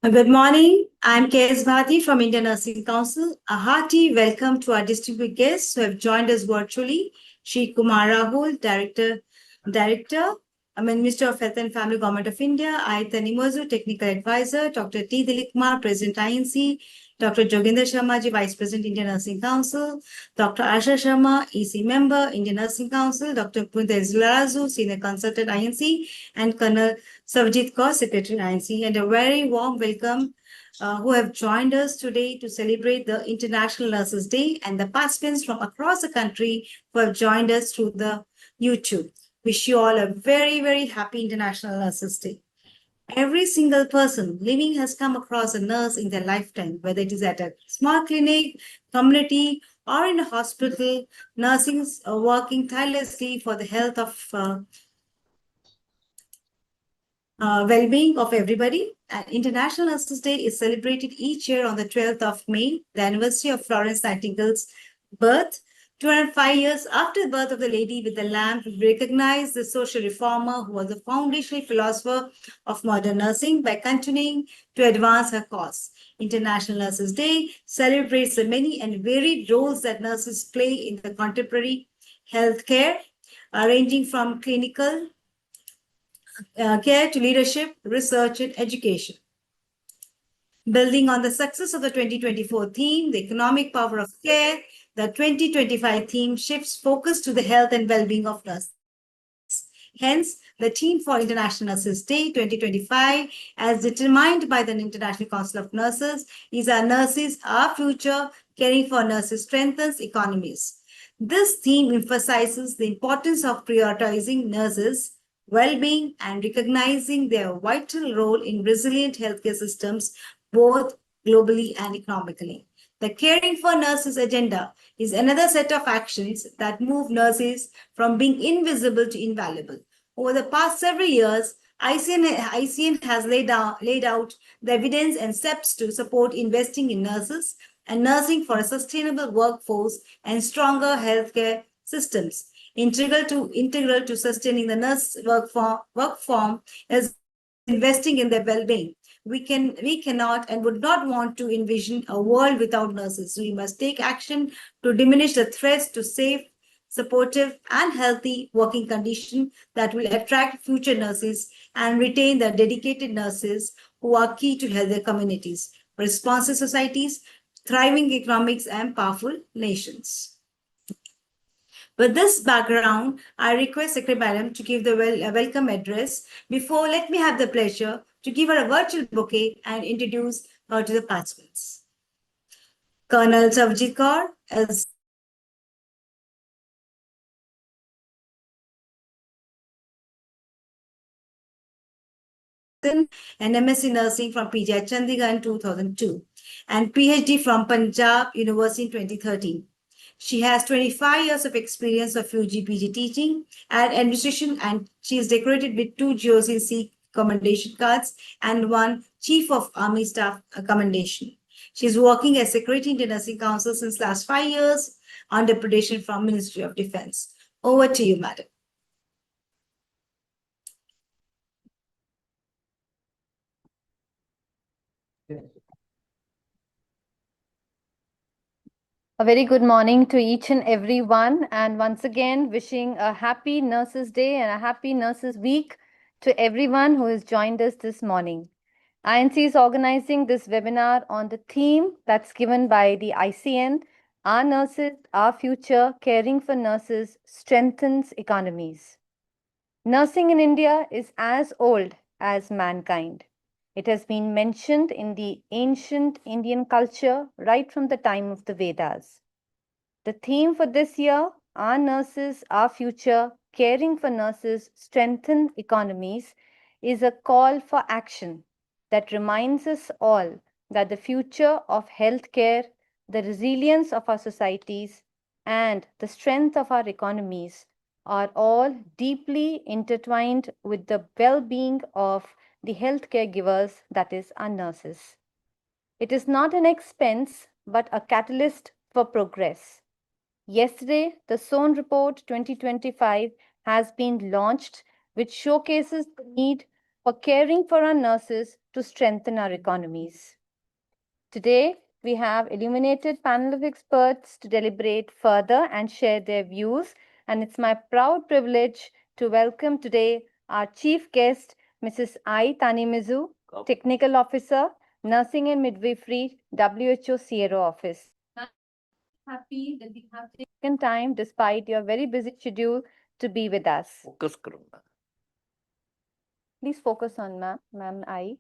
Good morning. I'm K.S. Bharti from Indian Nursing Council. A hearty welcome to our distinguished guests who have joined us virtually. Shri Kumar Rahul, Director, Minister of Health and Family, Government of India. I, Tanimizu, Technical Advisor. Dr. T. Dilip Kumar, President, INC. Dr. Joginder Sharma ji, Vice President, Indian Nursing Council. Dr. Asha Sharma, EC Member, Indian Nursing Council. Dr. Punita, Senior Consultant, INC. And Colonel Sajjit, Secretary, INC. And a very warm welcome who have joined us today to celebrate the International Nurses Day, and the participants from across the country who have joined us through the YouTube. Wish you all a very, very happy International Nurses Day. Every single person living has come across a nurse in their lifetime, whether it is at a small clinic, community, or in a hospital. Nursing is working tirelessly for the health of well-being of everybody. International Nurses Day is celebrated each year on the 12th of May, the anniversary of Florence Nightingale's birth. 205 years after the birth of the Lady with the Lamp, we recognize the social reformer who was the foundational philosopher of modern nursing by continuing to advance her cause. International Nurses Day celebrates the many and varied roles that nurses play in the contemporary healthcare, ranging from clinical care to leadership, research, and education. Building on the success of the 2024 theme, the economic power of care, the 2025 theme shifts focus to the health and well-being of nurses. Hence, the theme for International Nurses Day 2025, as determined by the International Council of Nurses, is Our Nurses, Our Future, Caring for Nurses Strengthens Economies. This theme emphasizes the importance of prioritizing nurses' well-being and recognizing their vital role in resilient healthcare systems, both globally and economically. The Caring for Nurses agenda is another set of actions that move nurses from being invisible to invaluable. Over the past several years, ICN has laid out the evidence and steps to support investing in nurses and nursing for a sustainable workforce and stronger healthcare systems. Integral to sustaining the nurse work form is investing in their well-being. We cannot and would not want to envision a world without nurses. We must take action to diminish the threats to safe, supportive, and healthy working conditions that will attract future nurses and retain the dedicated nurses who are key to healthier communities, responsive societies, thriving economics, and powerful nations. With this background, I request Secretary Madam to give the welcome address. Before, let me have the pleasure to give her a virtual bouquet and introduce her to the participants. Colonel Sajjit Kaur is and MSc Nursing from PGI Chandigarh in 2002 and PhD from Punjab University in 2013. She has 25 years of experience of UG/PG teaching and administration, and she is decorated with 2 GOCC commendation cards and 1 Chief of Army Staff commendation. She is working as Secretary in the Nursing Council since last 5 years on deputation from Ministry of Defense. Over to you, Madam. A very good morning to each and every one, and once again wishing a happy Nurses Day and a happy Nurses Week to everyone who has joined us this morning. INC is organizing this webinar on the theme that's given by the ICN, Our Nurses, Our Future, Caring for Nurses Strengthens Economies. Nursing in India is as old as mankind. It has been mentioned in the ancient Indian culture right from the time of the Vedas. The theme for this year, Our Nurses, Our Future, Caring for Nurses Strengthen Economies, is a call for action that reminds us all that the future of healthcare, the resilience of our societies, and the strength of our economies are all deeply intertwined with the well-being of the healthcare givers, that is, our nurses. It is not an expense, but a catalyst for progress. Yesterday, the SON Report 2025 has been launched, which showcases the need for caring for our nurses to strengthen our economies. Today, we have illuminated panel of experts to deliberate further and share their views, and it's my proud privilege to welcome today our chief guest, Mrs. Tanimizu, Technical Officer, Nursing and Midwifery, WHO CRO Office. I'm happy that we have taken time, despite your very busy schedule, to be with us. Focus करूंगा. Please focus on ma'am I.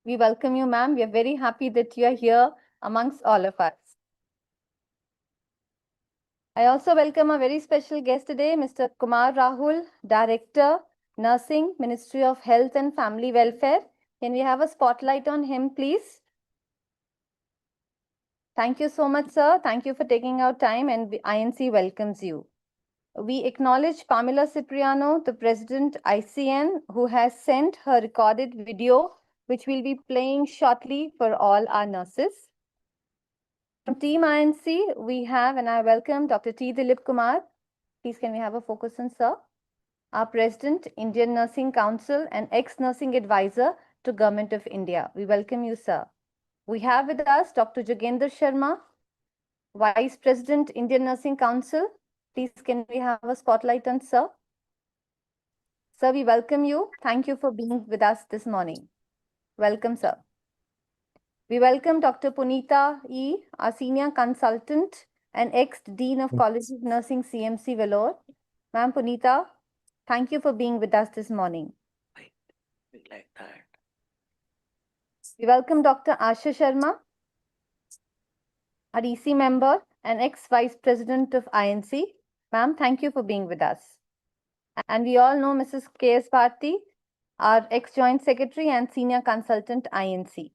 We welcome you, ma'am. We are very happy that you are here amongst all of us. I also welcome a very special guest today, Mr. Kumar Rahul, Director, Nursing, Ministry of Health and Family Welfare. Can we have a spotlight on him, please? Thank you so much, sir. Thank you for taking out time, and INC welcomes you. We acknowledge Pamela Cipriano, the President, ICN, who has sent her recorded video, which we'll be playing shortly for all our nurses. From Team INC, we have, and I welcome Dr. T. Dilip Kumar. Please, can we have a focus on sir? Our President, Indian Nursing Council and ex-nursing advisor to Government of India. We welcome you, sir. We have with us Dr. Jogendra Sharma, Vice President, Indian Nursing Council. Please, can we have a spotlight on sir? Sir, we welcome you. Thank you for being with us this morning. Welcome, sir. We welcome Dr. Punita E., our Senior Consultant and ex-Dean of College of Nursing, CMC, Vellore. Ma'am Punita, thank you for being with us this morning. Like that. We welcome Dr. Asha Sharma, our EC member and ex-Vice President of INC. Ma'am, thank you for being with us. And we all know Mrs. K.S. Bharti, our ex-Joint Secretary and Senior Consultant, INC.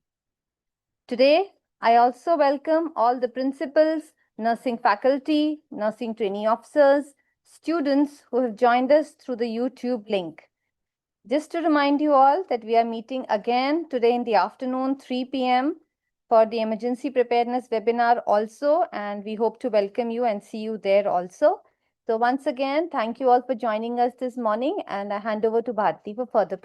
Today, I also welcome all the principals, nursing faculty, nursing trainee officers, students who have joined us through the YouTube link. Just to remind you all that we are meeting again today in the afternoon, 3 p.m. for the emergency preparedness webinar also, and we hope to welcome you and see you there also. So once again, thank you all for joining us this morning, and I hand over to Bharti for further.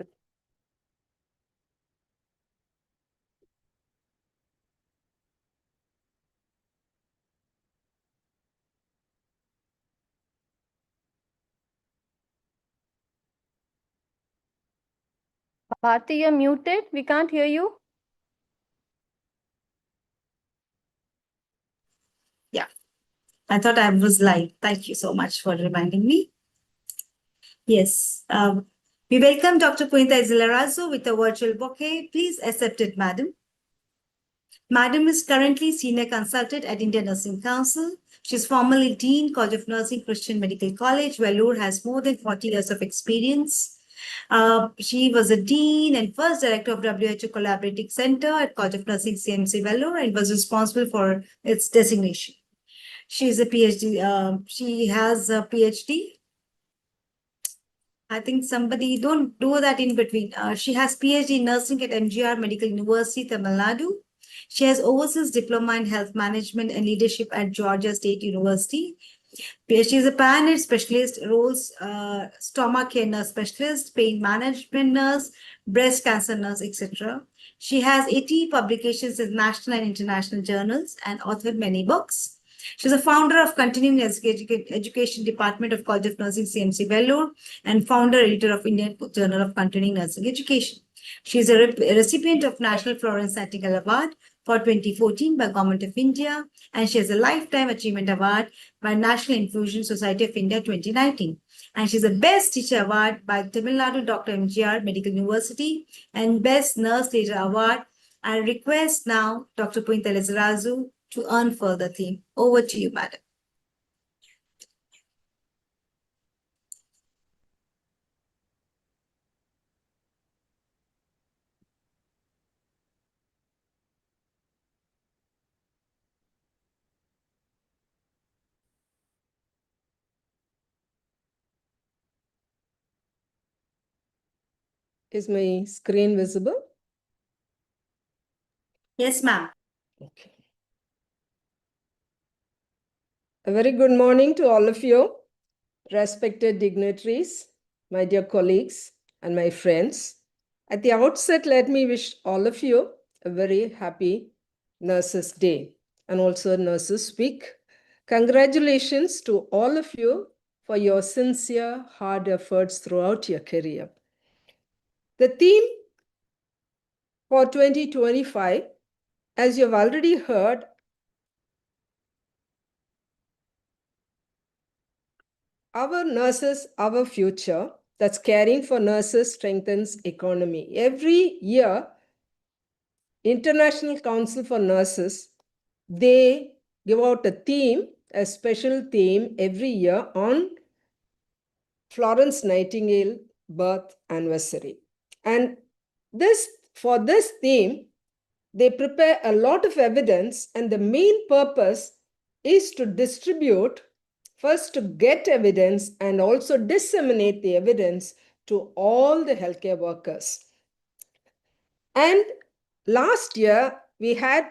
Bharti, you're muted. We can't hear you. Yeah, I thought I was live. Thank you so much for reminding me. Yes, we welcome Dr. Punita Izilarazu with a virtual bouquet. Please accept it, madam. Madam is currently Senior Consultant at Indian Nursing Council. She's formerly Dean, College of Nursing, Christian Medical College, Vellore, has more than 40 years of experience. She was a Dean and first Director of WHO Collaborating Center at College of Nursing, CMC, Vellore, and was responsible for its designation. She is a PhD. She has a PhD. I think somebody don't do that in between. She has PhD in nursing at MGR Medical University, Tamil Nadu. She has overseas diploma in health management and leadership at Georgia State University. She is a pan specialist roles, stomach care nurse specialist, pain management nurse, breast cancer nurse, etc. She has 80 publications in national and international journals and authored many books. She's a founder of Continuing Education Department of College of Nursing, CMC, Vellore, and founder editor of Indian Journal of Continuing Nursing Education. She is a recipient of National Florence Nightingale Award for 2014 by Government of India, and she has a Lifetime Achievement Award by National Infusion Society of India 2019. And she's a Best Teacher Award by Tamil Nadu Dr. MGR Medical University and Best Nurse Leader Award. I request now Dr. Punita Izilarazu to earn further theme. Over to you, madam. Is my screen visible? Yes, ma'am. Okay. A very good morning to all of you. respected dignitaries, my dear colleagues, and my friends. At the outset, let me wish all of you a very happy Nurses Day and also Nurses Week. Congratulations to all of you for your sincere, hard efforts throughout your career. The theme for 2025, as you've already heard, our nurses, our future, that's caring for nurses strengthens economy. Every year, International Council for Nurses, they give out a theme, a special theme every year on Florence Nightingale birth anniversary. And for this theme, they prepare a lot of evidence, and the main purpose is to distribute, first to get evidence and also disseminate the evidence to all the healthcare workers. And last year, we had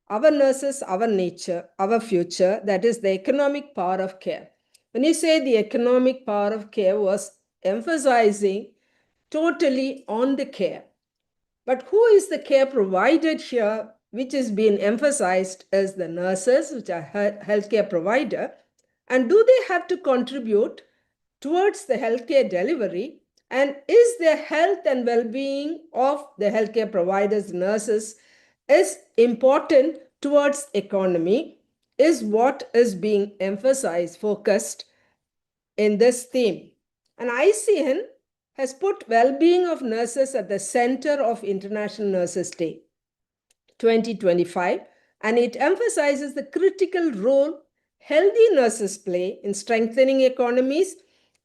our nurses, our nature, our future, that is the economic power of care. When you say the economic power of care was emphasizing totally on the care. But who is the care provided here, which is being emphasized as the nurses, which are healthcare provider, and do they have to contribute towards the healthcare delivery? And is the health and well-being of the healthcare providers, nurses, is important towards economy, is what is being emphasized, focused in this theme. And ICN has put well-being of nurses at the center of International Nurses Day 2025, and it emphasizes the critical role healthy nurses play in strengthening economies,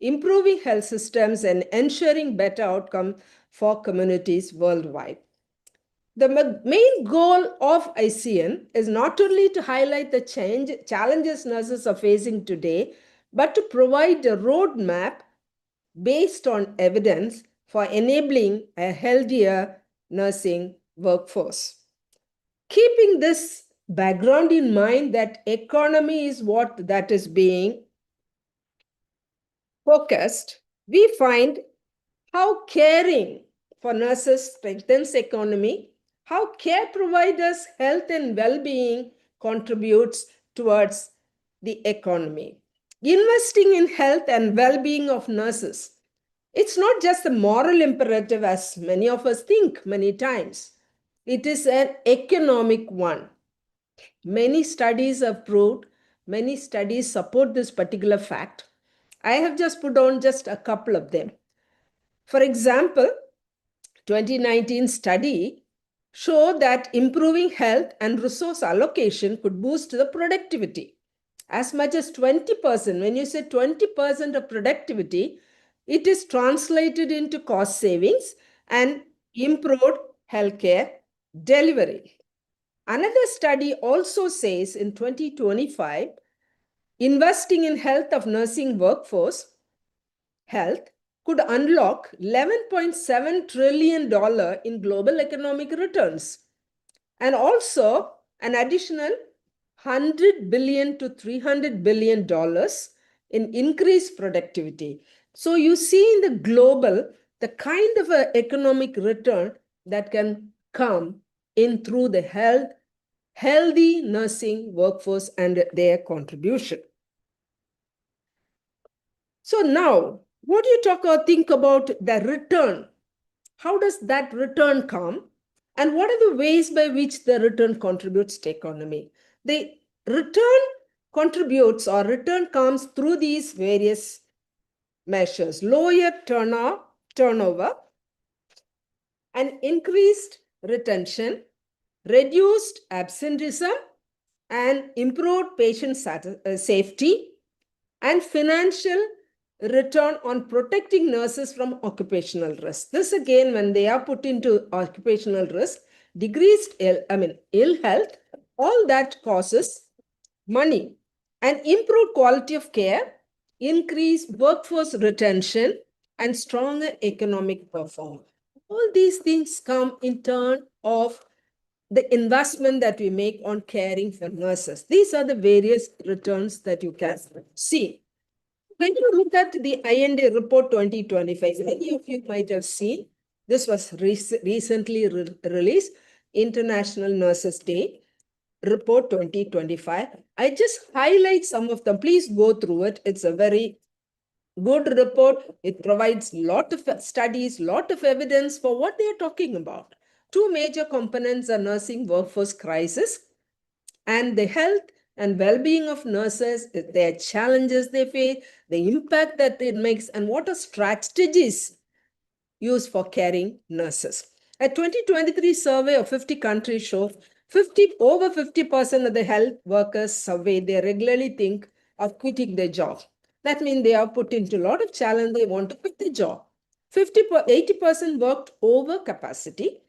improving health systems, and ensuring better outcomes for communities worldwide. The main goal of ICN is not only to highlight the challenges nurses are facing today, but to provide a roadmap based on evidence for enabling a healthier nursing workforce. Keeping this background in mind, that economy is what that is being focused, we find how caring for nurses strengthens economy, how care providers' health and well-being contributes towards the economy. Investing in health and well-being of nurses, it's not just a moral imperative as many of us think many times. It is an economic one. Many studies have proved, many studies support this particular fact. I have just put on just a couple of them. For example, 2019 study showed that improving health and resource allocation could boost the productivity. As much as 20%, when you say 20% of productivity, it is translated into cost savings and improved healthcare delivery. Another study also says in 2025, investing in health of nursing workforce health could unlock $11.7 trillion in global economic returns, and also an additional $100 billion to $300 billion in increased productivity. So you see in the global, the kind of an economic return that can come in through the healthy nursing workforce and their contribution. So now, what do you talk or think about the return? How does that return come? And what are the ways by which the return contributes to economy? The return contributes or return comes through these various measures: lower turnover, and increased retention, reduced absenteeism, and improved patient safety, and financial return on protecting nurses from occupational risk. This again, when they are put into occupational risk, decreased ill health, all that causes money, and improved quality of care, increased workforce retention, and stronger economic performance. All these things come in turn of the investment that we make on caring for nurses. These are the various returns that you can see. When you look at the IND report 2025, many of you might have seen, this was recently released, International Nurses Day report 2025. I just highlight some of them. Please go through it. It's a very good report. It provides lot of studies, lot of evidence for what they are talking about. Two major components are nursing workforce crisis and the health and well-being of nurses, their challenges they face, the impact that it makes, and what are strategies used for caring nurses. A 2023 survey of 50 countries shows over 50% of the health workers surveyed, they regularly think of quitting their job. That means they are put into a lot of challenge, they want to quit the job. 80% worked over capacity,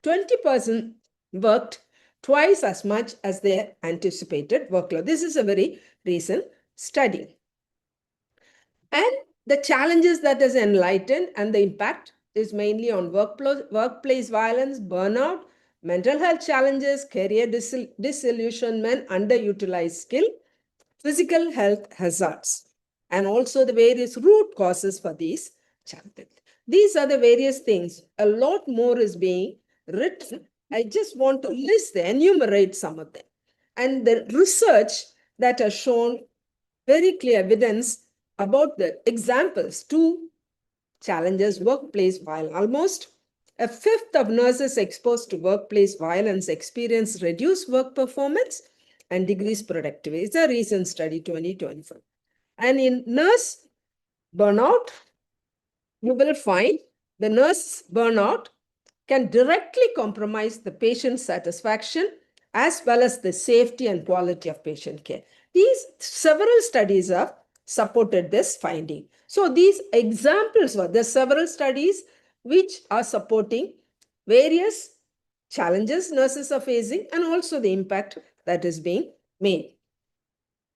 20% worked twice as much as their anticipated workload. This is a very recent study. And the challenges that is enlightened and the impact is mainly on workplace violence, burnout, mental health challenges, career disillusionment, underutilized skill, physical health hazards, and also the various root causes for these challenges. These are the various things. A lot more is being written. I just want to enumerate some of them. And the research that has shown very clear evidence about the examples to challenges workplace violence. Almost a fifth of nurses exposed to workplace violence experience reduced work performance and decreased productivity. It's a recent study, 2024. And in nurse burnout, you will find the nurse burnout can directly compromise the patient satisfaction as well as the safety and quality of patient care. These several studies have supported this finding. So these examples were the several studies which are supporting various challenges nurses are facing and also the impact that is being made.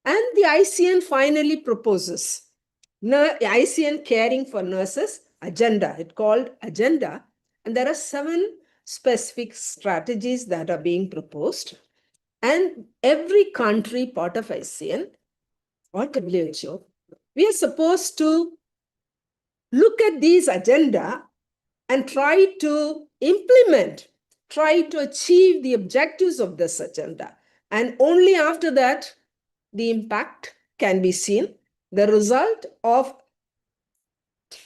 And the ICN finally proposes ICN Caring for Nurses agenda. It's called agenda. And there are 7 specific strategies that are being proposed. And every country part of ICN or WHO, we are supposed to look at these agenda and try to implement, try to achieve the objectives of this agenda. And only after that, the impact can be seen. The result of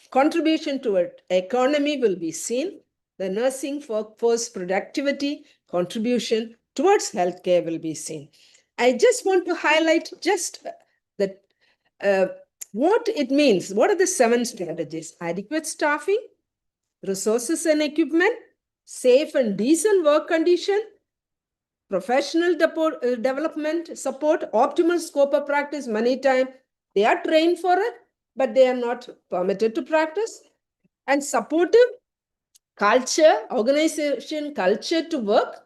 contribution to an economy will be seen. The nursing workforce productivity contribution towards healthcare will be seen. I just want to highlight just that what it means. What are the 7 strategies? Adequate staffing, resources and equipment, safe and decent work condition, professional development support, optimal scope of practice. Many times they are trained for it, but they are not permitted to practice. And supportive culture, organization culture to work,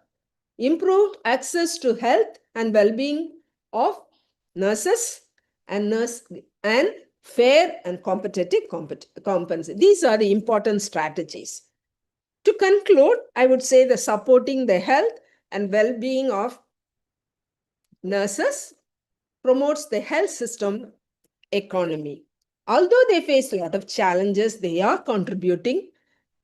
improved access to health and well-being of nurses and fair and competitive compensation. These are the important strategies. To conclude, I would say the supporting the health and well-being of nurses promotes the health system economy. Although they face a lot of challenges, they are contributing,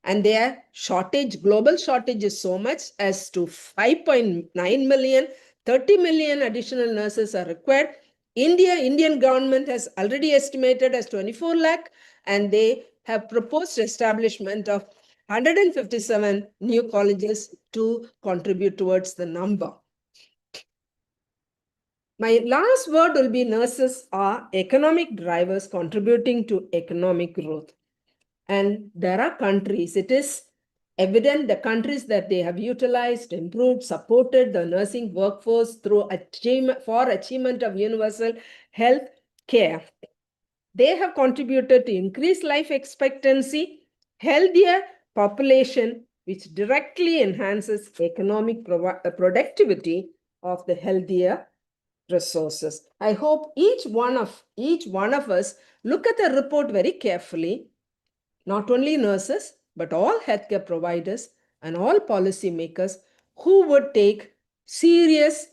and their shortage, global shortage is so much as to 5.9 million, 30 million additional nurses are required. Indian government has already estimated as 24 lakh, and they have proposed establishment of 157 new colleges to contribute towards the number. My last word will be nurses are economic drivers contributing to economic growth. And there are countries, it is evident the countries that they have utilized, improved, supported the nursing workforce through achievement of universal health care. They have contributed to increased life expectancy, healthier population, which directly enhances economic productivity of the healthier resources. I hope each one of us look at the report very carefully. Not only nurses, but all healthcare providers and all policymakers who would take serious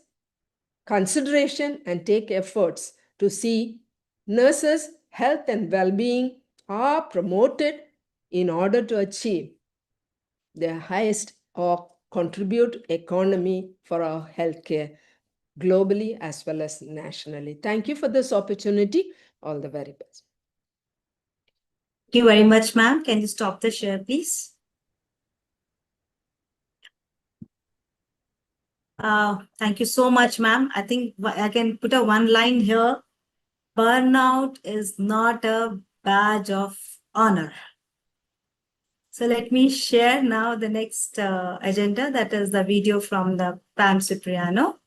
consideration and take efforts to see nurses health and well-being are promoted in order to achieve the highest or contribute economy for our healthcare globally as well as nationally. Thank you for this opportunity. All the very best. Thank you very much, ma'am. Can you stop the share, please? Thank you so much, ma'am. I think I can put a one line here. Burnout is not a badge of honor. So let me share now the next agenda, that is the video from the Pam Cipriano.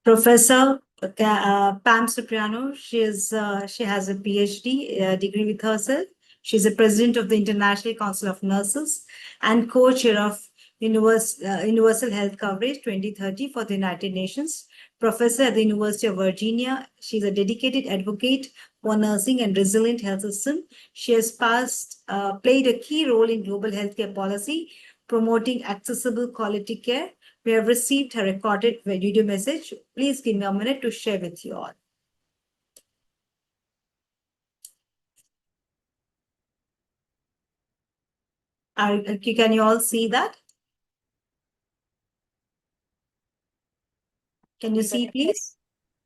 Professor Pam Cipriano, she has a PhD degree with herself. She's a president of the International Council of Nurses and co-chair of Universal Health Coverage 2030 for the United Nations. Professor at the University of Virginia. She's a dedicated advocate for nursing and resilient health system. She has played a key role in global healthcare policy, promoting accessible quality care. We have received her recorded video message. Please give me a minute to share with you all. Can you all see that? Can you see, please?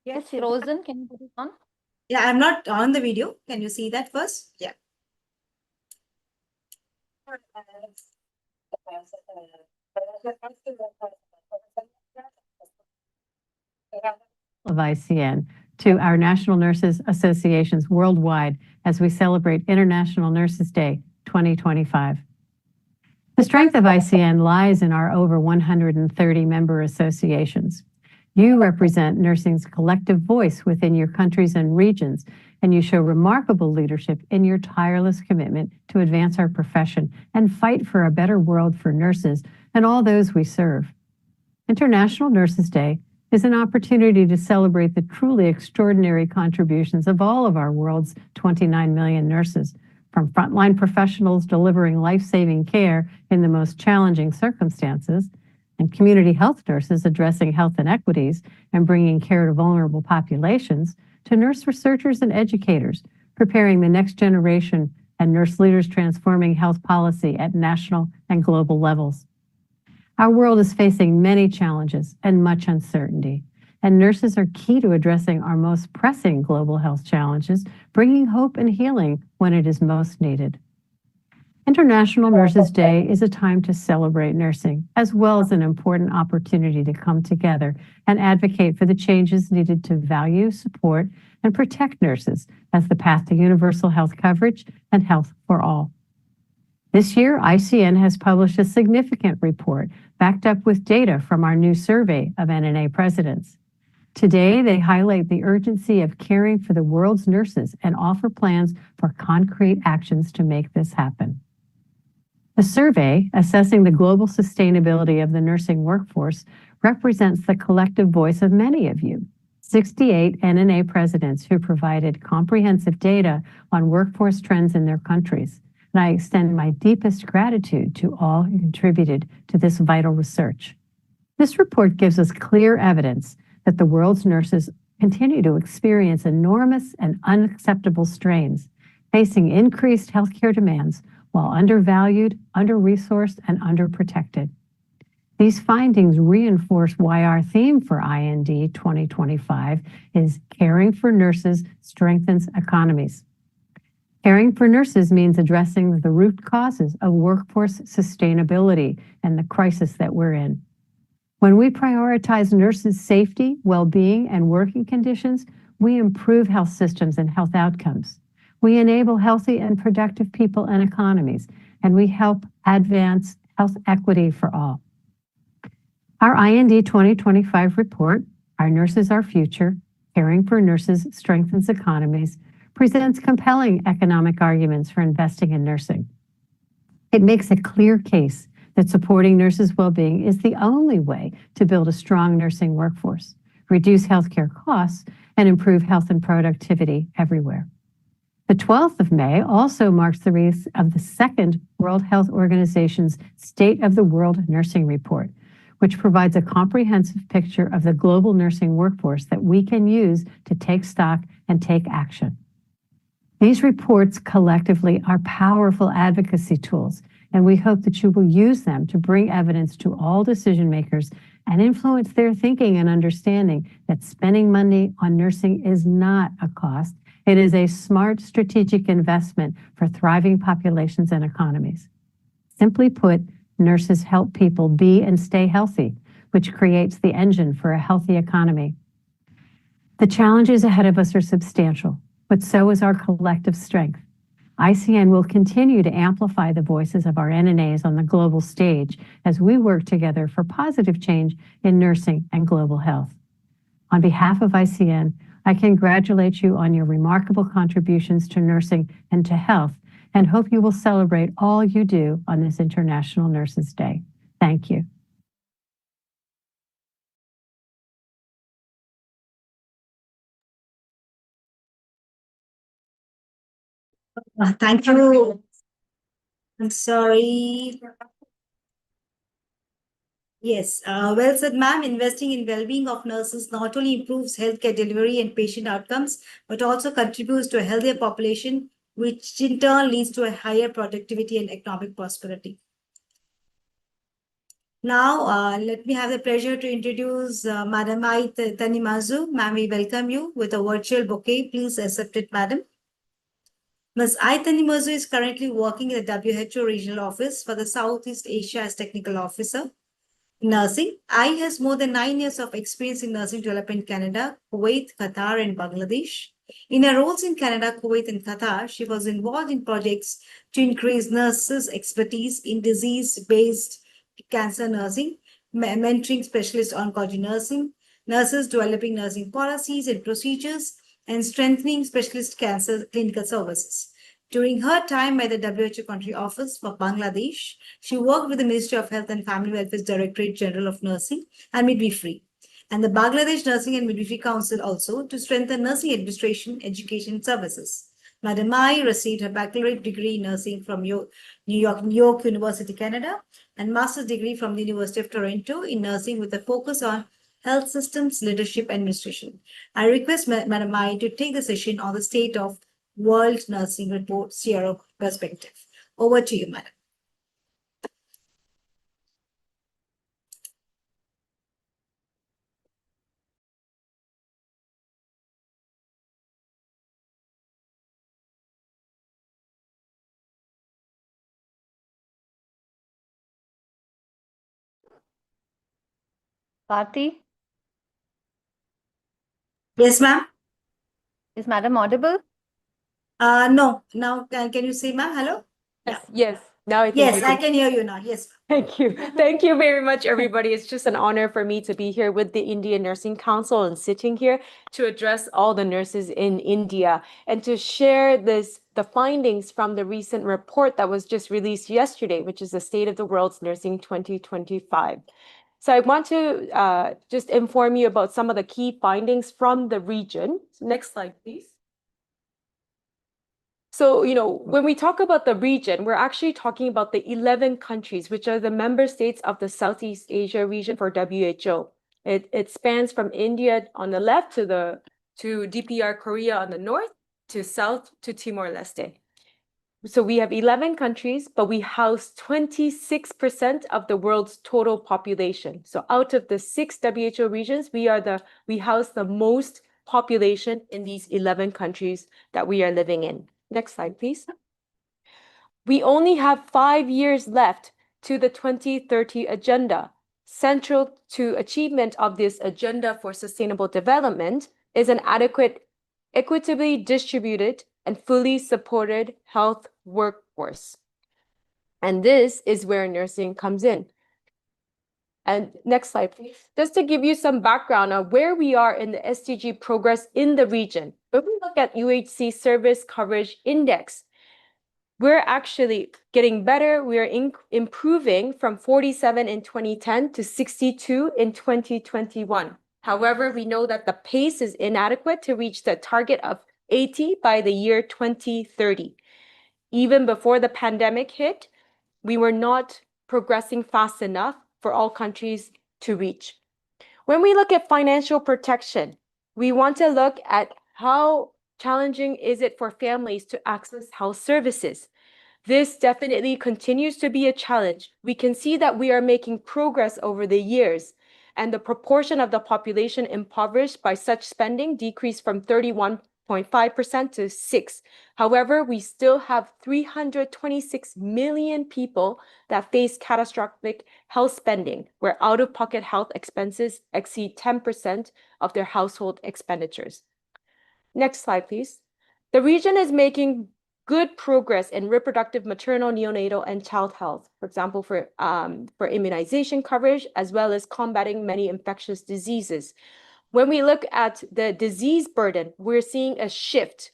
It's frozen. Can you put it on? Yeah, I'm not on the video. Can you see that first? Yeah. Of ICN to our National Nurses Associations worldwide as we celebrate International Nurses Day 2025. The strength of ICN lies in our over 130 member associations. You represent nursing's collective voice within your countries and regions, and you show remarkable leadership in your tireless commitment to advance our profession and fight for a better world for nurses and all those we serve. International Nurses Day is an opportunity to celebrate the truly extraordinary contributions of all of our world's 29 million nurses, from frontline professionals delivering life-saving care in the most challenging circumstances, and community health nurses addressing health inequities and bringing care to vulnerable populations, to nurse researchers and educators preparing the next generation and nurse leaders transforming health policy at national and global levels. Our world is facing many challenges and much uncertainty, and nurses are key to addressing our most pressing global health challenges, bringing hope and healing when it is most needed. International Nurses Day is a time to celebrate nursing, as well as an important opportunity to come together and advocate for the changes needed to value, support, and protect nurses as the path to universal health coverage and health for all. This year, ICN has published a significant report backed up with data from our new survey of NNA presidents. Today, they highlight the urgency of caring for the world's nurses and offer plans for concrete actions to make this happen. The survey, assessing the global sustainability of the nursing workforce, represents the collective voice of many of you, 68 NNA presidents who provided comprehensive data on workforce trends in their countries. And I extend my deepest gratitude to all who contributed to this vital research. This report gives us clear evidence that the world's nurses continue to experience enormous and unacceptable strains, facing increased healthcare demands while undervalued, under-resourced, and underprotected. These findings reinforce why our theme for IND 2025 is Caring for Nurses Strengthens Economies. Caring for nurses means addressing the root causes of workforce sustainability and the crisis that we're in. When we prioritize nurses' safety, well-being, and working conditions, we improve health systems and health outcomes. We enable healthy and productive people and economies, and we help advance health equity for all. Our IND 2025 report, Our Nurses, Our Future, Caring for Nurses Strengthens Economies, presents compelling economic arguments for investing in nursing. It makes a clear case that supporting nurses' well-being is the only way to build a strong nursing workforce, reduce healthcare costs, and improve health and productivity everywhere. The 12th of May also marks the release of the second World Health Organization's State of the World Nursing Report, which provides a comprehensive picture of the global nursing workforce that we can use to take stock and take action. These reports collectively are powerful advocacy tools, and we hope that you will use them to bring evidence to all decision makers and influence their thinking and understanding that spending money on nursing is not a cost. It is a smart strategic investment for thriving populations and economies. Simply put, nurses help people be and stay healthy, which creates the engine for a healthy economy. The challenges ahead of us are substantial, but so is our collective strength. ICN will continue to amplify the voices of our NNAs on the global stage as we work together for positive change in nursing and global health. On behalf of ICN, I congratulate you on your remarkable contributions to nursing and to health, and hope you will celebrate all you do on this International Nurses Day. Thank you. Thank you. I'm sorry. Yes, well said, ma'am. Investing in well-being of nurses not only improves healthcare delivery and patient outcomes, but also contributes to a healthier population, which in turn leads to a higher productivity and economic prosperity. Now, let me have the pleasure to introduce Madam Tanimizu. Ma'am, we welcome you with a virtual bouquet. Please accept it, madam. Ms. Tanimizu is currently working in the WHO Regional Office for the Southeast Asia as Technical Officer. Nursing. Has more than 9 years of experience in nursing development in Canada, Kuwait, Qatar, and Bangladesh. In her roles in Canada, Kuwait, and Qatar, she was involved in projects to increase nurses' expertise in disease-based cancer nursing, mentoring specialist oncology nursing, nurses developing nursing policies and procedures, and strengthening specialist cancer clinical services. During her time at the WHO Country Office for Bangladesh, she worked with the Ministry of Health and Family Welfare's Directorate General of Nursing and Midwifery, and the Bangladesh Nursing and Midwifery Council also to strengthen nursing administration, education services. Madam Mai received her baccalaureate degree in nursing from New York University, Canada, and master's degree from the University of Toronto in nursing with a focus on health systems, leadership, administration. I request Madam Mai to take the session on the state of World Nursing Report CRO perspective. Over to you, madam. Bharti, Yes, ma'am. is Madam audible? No. Now, can you say, ma'am? Hello? Yes. Now I think Yes, we I can. can hear you now. Yes. Thank you. Thank you very much, everybody. It's just an honor for me to be here with the Indian Nursing Council and sitting here to address all the nurses in India and to share the findings from the recent report that was just released yesterday, which is the State of the World's Nursing 2025. So I want to just inform you about some of the key findings from the region. Next slide, please. So, when we talk about the region, we're actually talking about the 11 countries, which are the member states of the Southeast Asia region for WHO. It spans from India on the left to DPR Korea on the north, to south to Timor-Leste. So we have 11 countries, but we house 26% of the world's total population. So out of the 6 WHO regions, we house the most population in these 11 countries that we are living in. Next slide, please. We only have 5 years left to the 2030 agenda. Central to achievement of this agenda for sustainable development is an adequate, equitably distributed, and fully supported health workforce. And this is where nursing comes in. And next slide, please. Just to give you some background on where we are in the SDG progress in the region. When we look at UHC Service Coverage Index, we're actually getting better. We are improving from 47 in 2010 to 62 in 2021. However, we know that the pace is inadequate to reach the target of 80 by the year 2030. Even before the pandemic hit, we were not progressing fast enough for all countries to reach. When we look at financial protection, we want to look at how challenging is it for families to access health services. This definitely continues to be a challenge. We can see that we are making progress over the years, and the proportion of the population impoverished by such spending decreased from 31.5% to 6%. However, we still have 326 million people that face catastrophic health spending, where out-of-pocket health expenses exceed 10% of their household expenditures. Next slide, please. The region is making good progress in reproductive, maternal, neonatal, and child health, for example, for immunization coverage, as well as combating many infectious diseases. When we look at the disease burden, we're seeing a shift.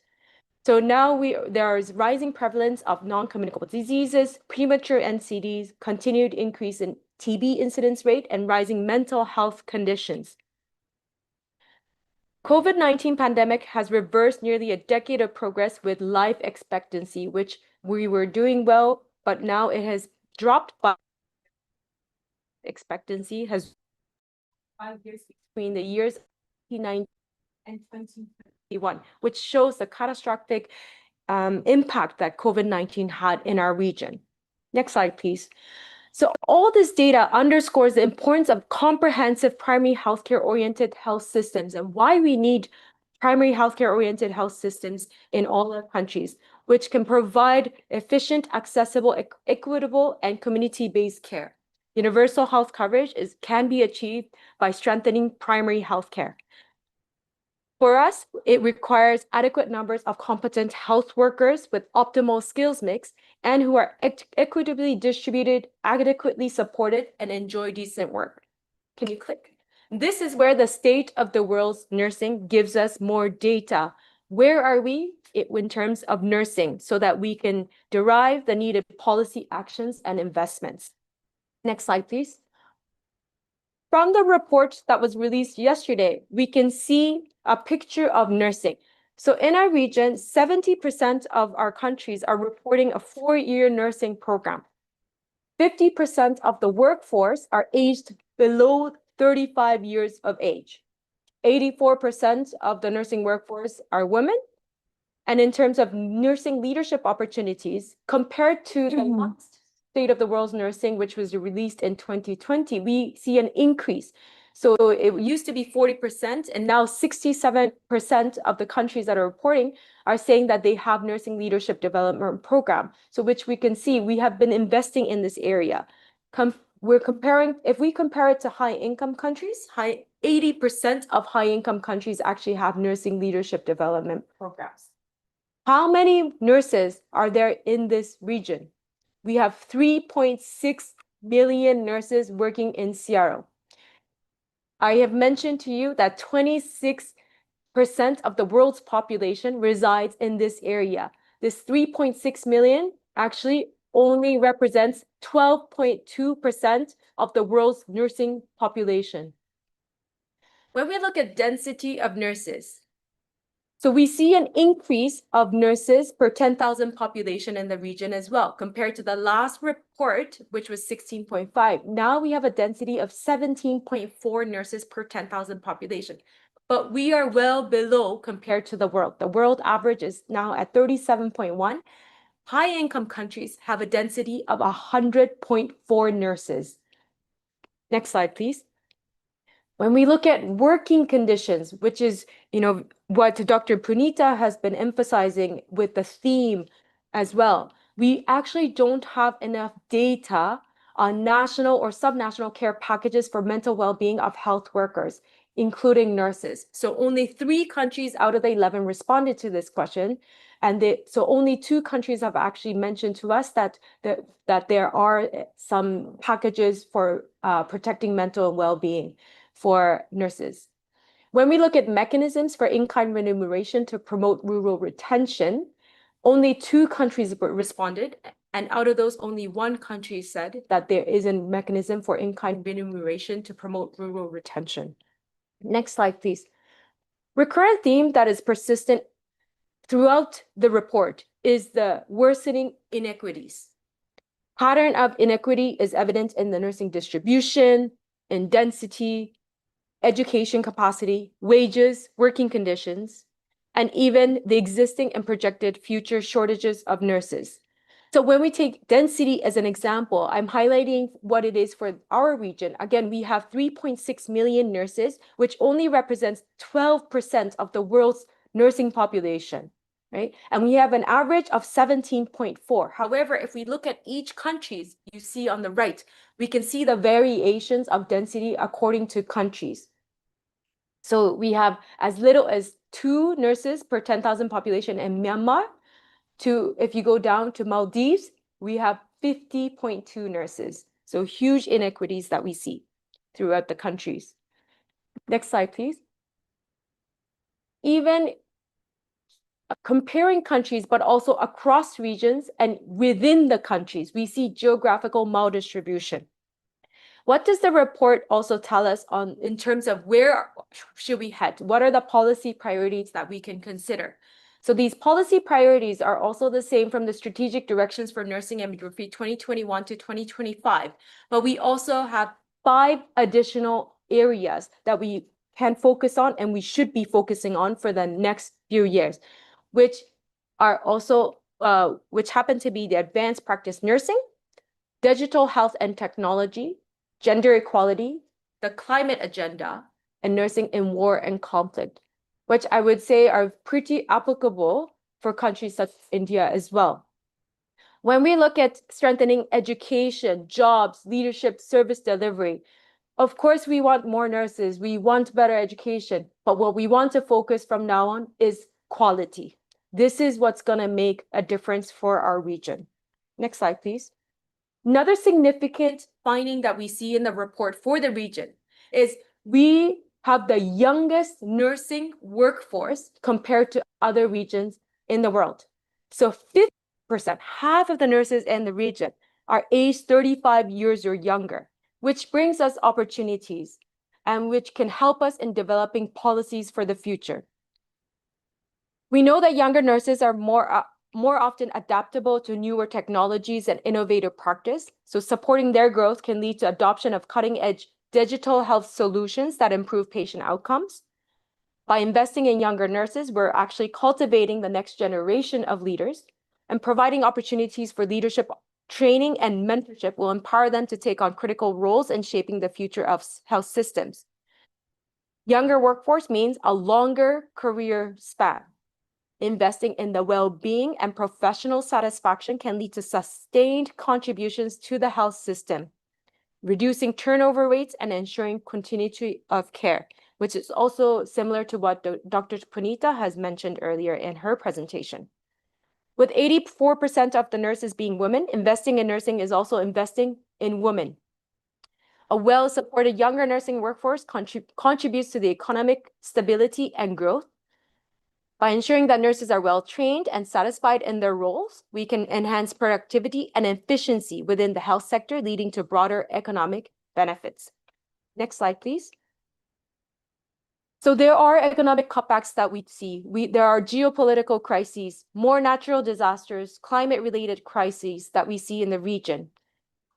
So now there is rising prevalence of non-communicable diseases, premature NCDs, continued increase in TB incidence rate, and rising mental health conditions. COVID-19 pandemic has reversed nearly a decade of progress with life expectancy, which we were doing well, but now it has dropped by expectancy has 5 years between the years 1990 and 2021, which shows the catastrophic impact that COVID-19 had in our region. Next slide, please. So all this data underscores the importance of comprehensive primary healthcare-oriented health systems and why we need primary healthcare-oriented health systems in all our countries, which can provide efficient, accessible, equitable, and community-based care. Universal health coverage can be achieved by strengthening primary healthcare. For us, it requires adequate numbers of competent health workers with optimal skills mix and who are equitably distributed, adequately supported, and enjoy decent work. Can you click? This is where the state of the world's nursing gives us more data. Where are we in terms of nursing so that we can derive the needed policy actions and investments? Next slide, please. From the report that was released yesterday, we can see a picture of nursing. So in our region, 70% of our countries are reporting a 4-year nursing program. 50% of the workforce are aged below 35 years of age. 84% of the nursing workforce are women. And in terms of nursing leadership opportunities, compared to the last State of the World's Nursing, which was released in 2020, we see an increase. So it used to be 40%, and now 67% of the countries that are reporting are saying that they have nursing leadership development program. So which we can see, we have been investing in this area. If we compare it to high-income countries, 80% of high-income countries actually have nursing leadership development programs. How many nurses are there in this region? We have 3.6 million nurses working in CRO. I have mentioned to you that 26% of the world's population resides in this area. This 3.6 million actually only represents 12.2% of the world's nursing population. When we look at density of nurses, so we see an increase of nurses per 10,000 population in the region as well, compared to the last report, which was 16.5. Now we have a density of 17.4 nurses per 10,000 population. But we are well below compared to the world. The world average is now at 37.1. High-income countries have a density of 100.4 nurses. Next slide, please. When we look at working conditions, which is, what Dr. Punita has been emphasizing with the theme as well, we actually don't have enough data on national or subnational care packages for mental well-being of health workers, including nurses. So only 3 countries out of the 11 responded to this question. And so only 2 countries have actually mentioned to us that there are some packages for protecting mental well-being for nurses. When we look at mechanisms for in-kind remuneration to promote rural retention, only 2 countries responded, and out of those, only 1 country said that there is a mechanism for in-kind remuneration to promote rural retention. Next slide, please. Recurrent theme that is persistent throughout the report is the worsening inequities. Pattern of inequity is evident in the nursing distribution, in density, education capacity, wages, working conditions, and even the existing and projected future shortages of nurses. So when we take density as an example, I'm highlighting what it is for our region. Again, we have 3.6 million nurses, which only represents 12% of the world's nursing population, right? And we have an average of 17.4. However, if we look at each countries, you see on the right, we can see the variations of density according to countries. So we have as little as 2 nurses per 10,000 population in Myanmar, to, if you go down to Maldives, we have 50.2 nurses. So huge inequities that we see throughout the countries. Next slide, please. Even comparing countries, but also across regions and within the countries, we see geographical maldistribution. What does the report also tell us on in terms of where should we head? What are the policy priorities that we can consider? So these policy priorities are also the same from the strategic directions for nursing and midwifery 2021 to 2025. But we also have 5 additional areas that we can focus on and we should be focusing on for the next few years, which are also which happen to be the advanced practice nursing, digital health and technology, gender equality, the climate agenda, and nursing in war and conflict, which I would say are pretty applicable for countries such as India as well. When we look at strengthening education, jobs, leadership, service delivery, of course, we want more nurses, we want better education, but what we want to focus from now on is quality. This is what's going to make a difference for our region. Next slide, please. Another significant finding that we see in the report for the region is we have the youngest nursing workforce compared to other regions in the world. So 50%, half of the nurses in the region are aged 35 years or younger, which brings us opportunities and which can help us in developing policies for the future. We know that younger nurses are more often adaptable to newer technologies and innovative practice. So supporting their growth can lead to adoption of cutting-edge digital health solutions that improve patient outcomes. By investing in younger nurses, we're actually cultivating the next generation of leaders, and providing opportunities for leadership training and mentorship will empower them to take on critical roles in shaping the future of health systems. Younger workforce means a longer career span. Investing in the well-being and professional satisfaction can lead to sustained contributions to the health system, reducing turnover rates and ensuring continuity of care, which is also similar to what Dr. Punita has mentioned earlier in her presentation. With 84% of the nurses being women, investing in nursing is also investing in women. A well-supported younger nursing workforce contributes to the economic stability and growth. By ensuring that nurses are well-trained and satisfied in their roles, we can enhance productivity and efficiency within the health sector, leading to broader economic benefits. Next slide, please. So there are economic cutbacks that we see. There are geopolitical crises, more natural disasters, climate-related crises that we see in the region.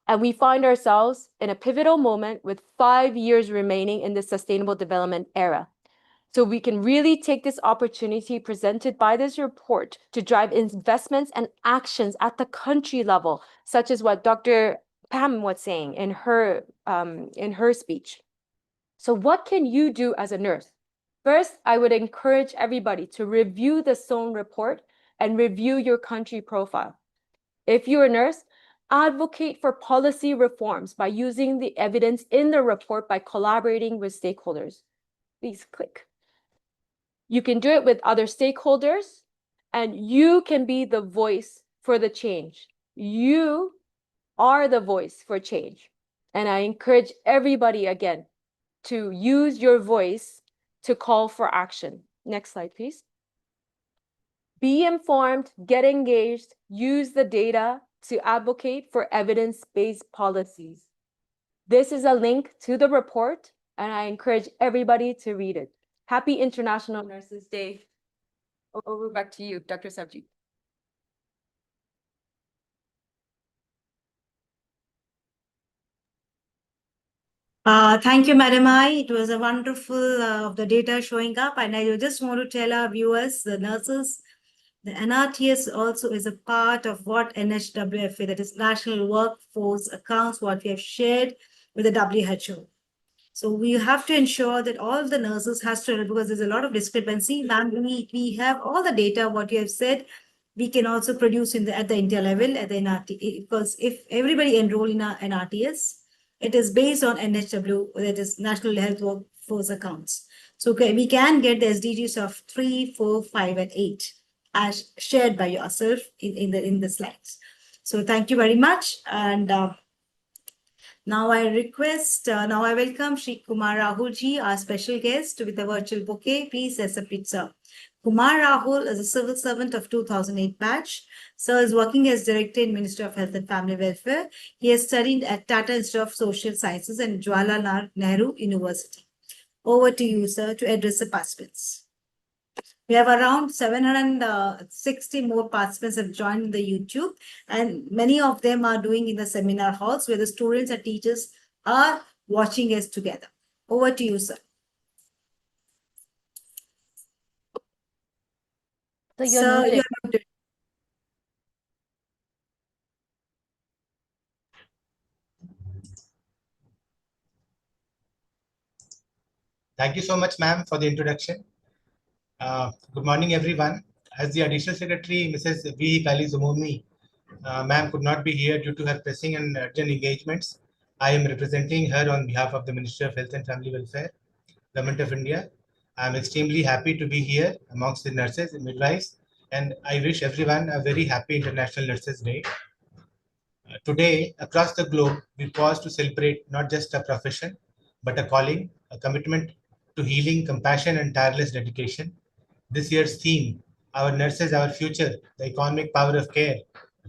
And we find ourselves in a pivotal moment with 5 years remaining in the Sustainable Development era. So we can really take this opportunity presented by this report to drive investments and actions at the country level, such as what Dr. Pam was saying in her speech. So what can you do as a nurse? First, I would encourage everybody to review the SOAN report and review your country profile. If you're a nurse, advocate for policy reforms by using the evidence in the report by collaborating with stakeholders. Please click. You can do it with other stakeholders, and you can be the voice for the change. You are the voice for change. And I encourage everybody again to use your voice to call for action. Next slide, please. Be informed, get engaged, use the data to advocate for evidence-based policies. This is a link to the report, and I encourage everybody to read it. Happy International Nurses Day. Over back to you, Dr. Sajjit. Thank you, Madam I. It was a wonderful of the data showing up, and I just want to tell our viewers, the nurses, the NRTS also is a part of what NHWFA, that is National Workforce Accounts, what we have shared with the WHO. So we have to ensure that all the nurses has to, because there's a lot of discrepancy. Ma'am, we have all the data, what you have said, we can also produce at the India level, at the NRT, because if everybody enroll in our NRTS, it is based on NHW, that is National Health Workforce Accounts. So we can get the SDGs of 3, 4, 5, and 8 as shared by yourself in the slides. So thank you very much. And now I welcome Shri Kumar Rahulji, our special guest with a virtual bouquet. Please accept it, sir. Kumar Rahul is a civil servant of 2008 batch. Sir is working as Director in Ministry of Health and Family Welfare. He has studied at Tata Institute of Social Sciences and Jawaharlal Nehru University. Over to you, sir, to address the participants. We have around 760 more participants have joined in the YouTube, and many of them are doing in the seminar halls where the students and teachers are watching us together. Over to you, sir. So you're Sir, muted. you're muted. Thank you so much, ma'am, for the introduction. Good morning, everyone. As the Additional Secretary, Mrs. V. Kali Zumumi, ma'am could not be here due to her pressing and urgent engagements. I am representing her on behalf of the Ministry of Health and Family Welfare, Government of India. I am extremely happy to be here amongst the nurses and midwives, and I wish everyone a very happy International Nurses Day. Today, across the globe, we pause to celebrate not just a profession, but a calling, a commitment to healing, compassion, and tireless dedication. This year's theme, Our Nurses, Our Future, the Economic Power of Care,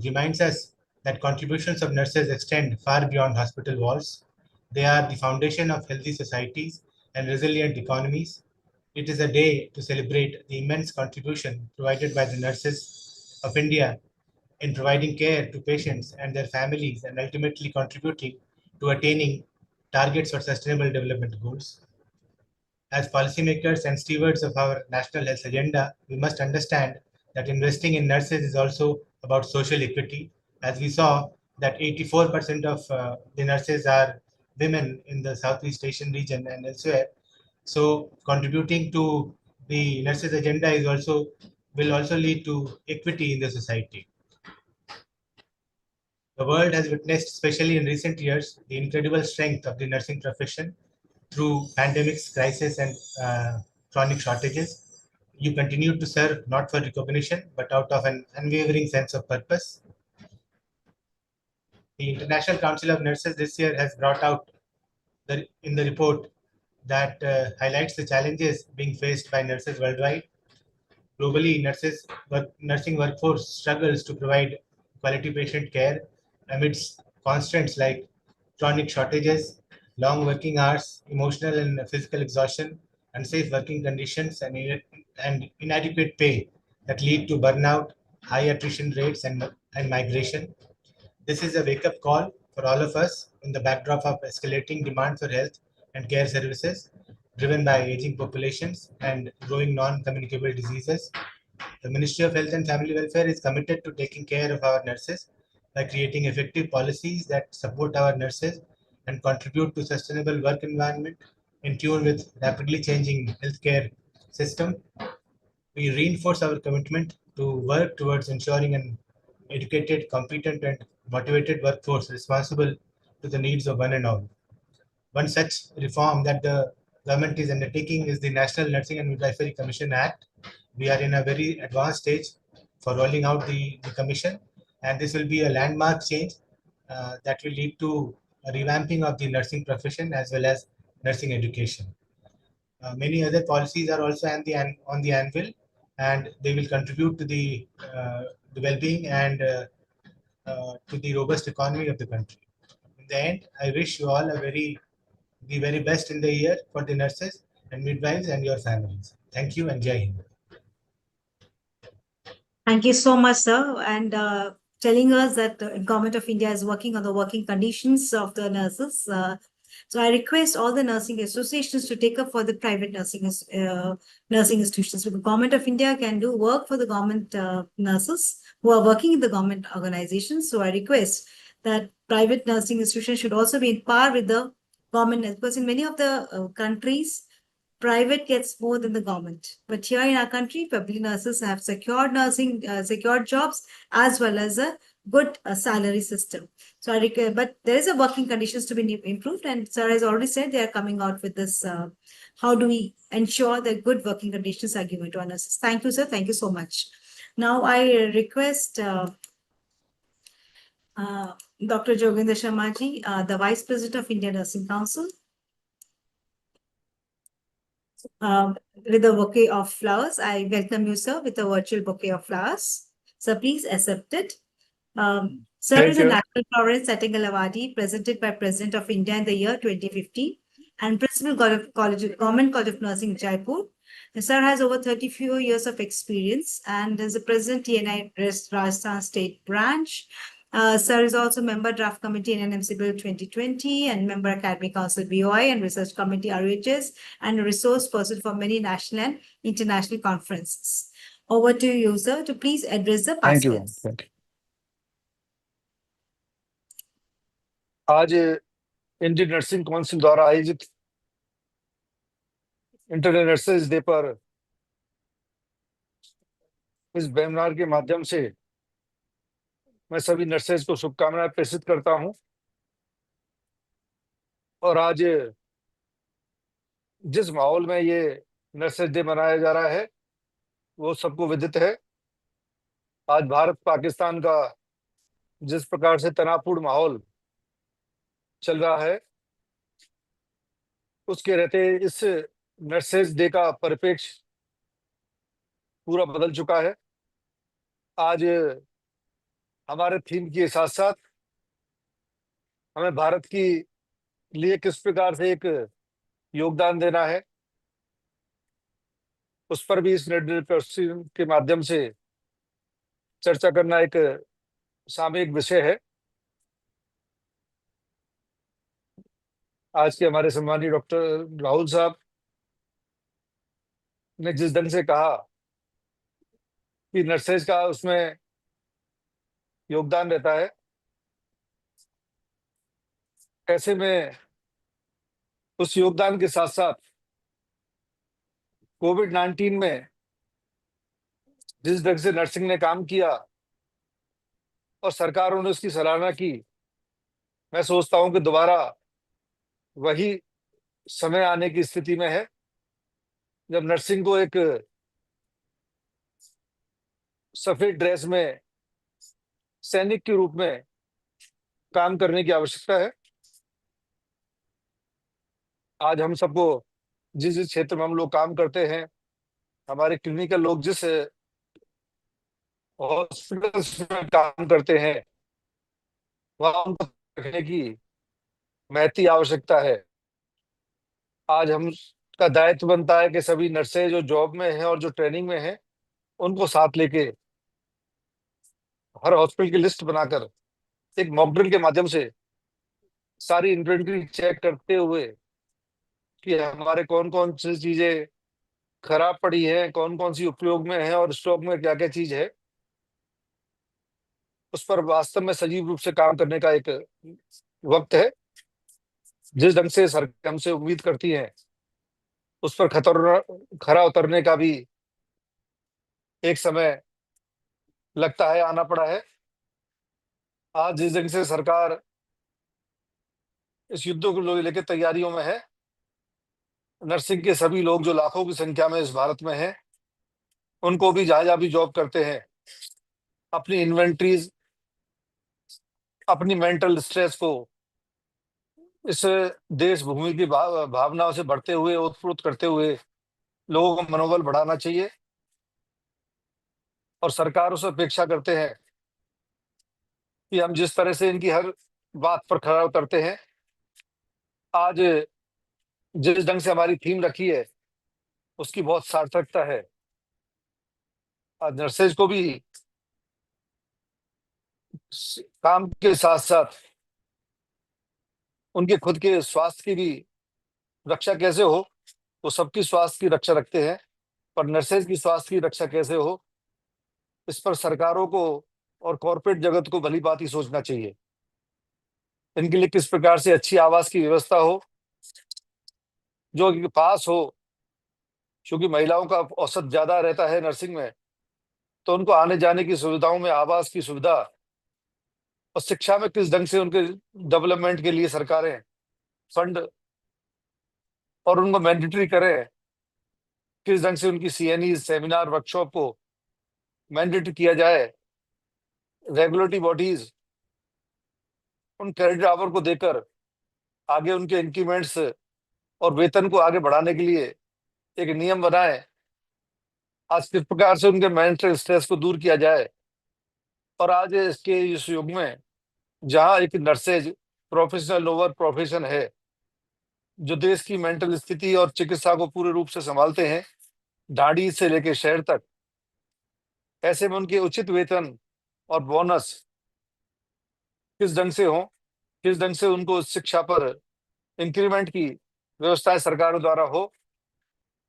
reminds us that contributions of nurses extend far beyond hospital walls. They are the foundation of healthy societies and resilient economies. It is a day to celebrate the immense contribution provided by the nurses of India in providing care to patients and their families and ultimately contributing to attaining targets for sustainable development goals. As policymakers and stewards of our national health agenda, we must understand that investing in nurses is also about social equity. As we saw that 84% of the nurses are women in the Southeast Asian region and elsewhere. So contributing to the nurses agenda will also lead to equity in the society. The world has witnessed, especially in recent years, the incredible strength of the nursing profession through pandemics, crisis, and chronic shortages. You continue to serve not for recognition, but out of an unwavering sense of purpose. The International Council of Nurses this year has brought out in the report that highlights the challenges being faced by nurses worldwide. Globally, nursing workforce struggles to provide quality patient care amidst constraints like chronic shortages, long working hours, emotional and physical exhaustion, unsafe working conditions, and inadequate pay that lead to burnout, high attrition rates, and migration. This is a wake-up call for all of us in the backdrop of escalating demand for health and care services driven by aging populations and growing non-communicable diseases. The Ministry of Health and Family Welfare is committed to taking care of our nurses by creating effective policies that support our nurses and contribute to sustainable work environment in tune with rapidly changing healthcare system. We reinforce our commitment to work towards ensuring an educated, competent, and motivated workforce responsible to the needs of one and all. One such reform that the government is undertaking is the National Nursing and Midwifery Commission Act. We are in a very advanced stage for rolling out the commission, and this will be a landmark change that will lead to a revamping of the nursing profession as well as nursing education. Many other policies are also on the anvil, and they will contribute to the well-being and to the robust economy of the country. In the end, I wish you all the very best in the year for the nurses and midwives and your families. Thank you and Jai Hind. Thank you so much, sir. And telling us that the Government of India is working on the working conditions of the nurses. So I request all the nursing associations to take up for the private nursing institutions. So the Government of India can do work for the government nurses who are working in the government organizations. So I request that private nursing institutions should also be in par with the government, because in many of the countries, private gets more than the government. But here in our country, public nurses have secured jobs as well as a good salary system. So but there is a working conditions to be improved, and sir has already said they are coming out with this. How do we ensure that good working conditions are given to our nurses? Thank you, sir. Thank you so much. Now I request Dr. Jogendra Sharmaji, the Vice President of Indian Nursing Council, with a bouquet of flowers. I welcome you, sir, with a virtual bouquet of flowers. So please accept it. Sir is a National Florence Nightingale Awardee presented by President of India in the year 2015 and Principal Government College of Nursing, Jaipur. And sir has over 34 years of experience and is the President TNI Rajasthan State Branch. Sir is also member draft committee in NMC Bill 2020 and member Academic Council BOI and research committee RHS and a resource person for many national and international conferences. Over to you, sir, to please address the participants. Thank you. आज Indian nursing council द्वारा आयोजित international nurses day पर इस webinar के माध्यम से मैं सभी नर्सेज को शुभकामनाएं प्रेषित करता हूं। और आज जिस माहौल में ये नर्सेज डे मनाया जा रहा है वो सबको विदित है। आज भारत पाकिस्तान का जिस प्रकार से तनावपूर्ण माहौल चल रहा है उसके रहते इस नर्सेज डे का परिप्रेक्ष्य पूरा बदल चुका है। आज हमारे थीम के साथ साथ हमें भारत की लिए किस प्रकार से एक योगदान देना है उस पर भी इस निर्णय के माध्यम से चर्चा करना एक सामयिक विषय है। आज के हमारे सम्मानीय डॉक्टर राहुल साहब ने जिस ढंग से कहा कि नर्सेज का उसमें योगदान रहता है, ऐसे में उस योगदान के साथ साथ कोविड-19 में जिस ढंग से नर्सिंग ने काम किया और सरकारों ने उसकी सराहना की, मैं सोचता हूं कि दोबारा वही समय आने की स्थिति में है जब नर्सिंग को एक सफेद ड्रेस में सैनिक के रूप में काम करने की आवश्यकता है। आज हम सबको जिस जिस क्षेत्र में हम लोग काम करते हैं, हमारे क्लिनिकल लोग जिस हॉस्पिटल्स में काम करते हैं, वहां उनको रखने की महती आवश्यकता है। आज हम का दायित्व बनता है कि सभी नर्सें जो जॉब में हैं और जो ट्रेनिंग में हैं उनको साथ लेके हर हॉस्पिटल की लिस्ट बनाकर एक मॉक ड्रिल के माध्यम से सारी इन्वेंटरी चेक करते हुए कि हमारे कौन कौन सी चीजें खराब पड़ी हैं, कौन कौन सी उपयोग में है और स्टॉक में क्या क्या चीज है, उस पर वास्तव में सजीव रूप से काम करने का एक वक्त है। जिस ढंग से सरकार हमसे उम्मीद करती है उस पर खरा उतरने का भी एक समय लगता है, आना पड़ा है। आज जिस ढंग से सरकार इस युद्ध को लेकर तैयारियों में है, नर्सिंग के सभी लोग जो लाखों की संख्या में इस भारत में हैं, उनको भी जहां भी जॉब करते हैं, अपनी इन्वेंट्रीज, अपनी मेंटल स्ट्रेस को इस देश भूमि की भावनाओं से बढ़ते हुए, ओतप्रोत करते हुए लोगों का मनोबल बढ़ाना चाहिए। और सरकारों से अपेक्षा करते हैं कि हम जिस तरह से इनकी हर बात पर खरा उतरते हैं, आज जिस ढंग से हमारी थीम रखी है उसकी बहुत सार्थकता है। आज नर्सेज को भी काम के साथ साथ उनके खुद के स्वास्थ्य की भी रक्षा कैसे हो, वो सबकी स्वास्थ्य की रक्षा रखते हैं, पर नर्सेज की स्वास्थ्य की रक्षा कैसे हो, इस पर सरकारों को और कॉर्पोरेट जगत को भली भांति सोचना चाहिए। इनके लिए किस प्रकार से अच्छी आवास की व्यवस्था हो, जो इनके पास हो, क्योंकि महिलाओं का औसत ज्यादा रहता है नर्सिंग में, तो उनको आने जाने की सुविधाओं में आवास की सुविधा और शिक्षा में किस ढंग से उनके डेवलपमेंट के लिए सरकारें फंड और उनको मैंडेटरी करें, किस ढंग से उनकी सीएनई सेमिनार वर्कशॉप को मैंडेटरी किया जाए, रेगुलेटरी बॉडीज उन क्रेडिट आवर को देकर आगे उनके इंक्रीमेंट्स और वेतन को आगे बढ़ाने के लिए एक नियम बनाए। आज किस प्रकार से उनके मेंटल स्ट्रेस को दूर किया जाए। और आज इसके इस युग में जहां एक नर्सेज प्रोफेशनल लोअर प्रोफेशन है, जो देश की मेंटल स्थिति और चिकित्सा को पूरे रूप से संभालते हैं, ढाड़ी से लेकर शहर तक, ऐसे में उनके उचित वेतन और बोनस किस ढंग से हो, किस ढंग से उनको शिक्षा पर इंक्रीमेंट की व्यवस्थाएं सरकारों द्वारा हो,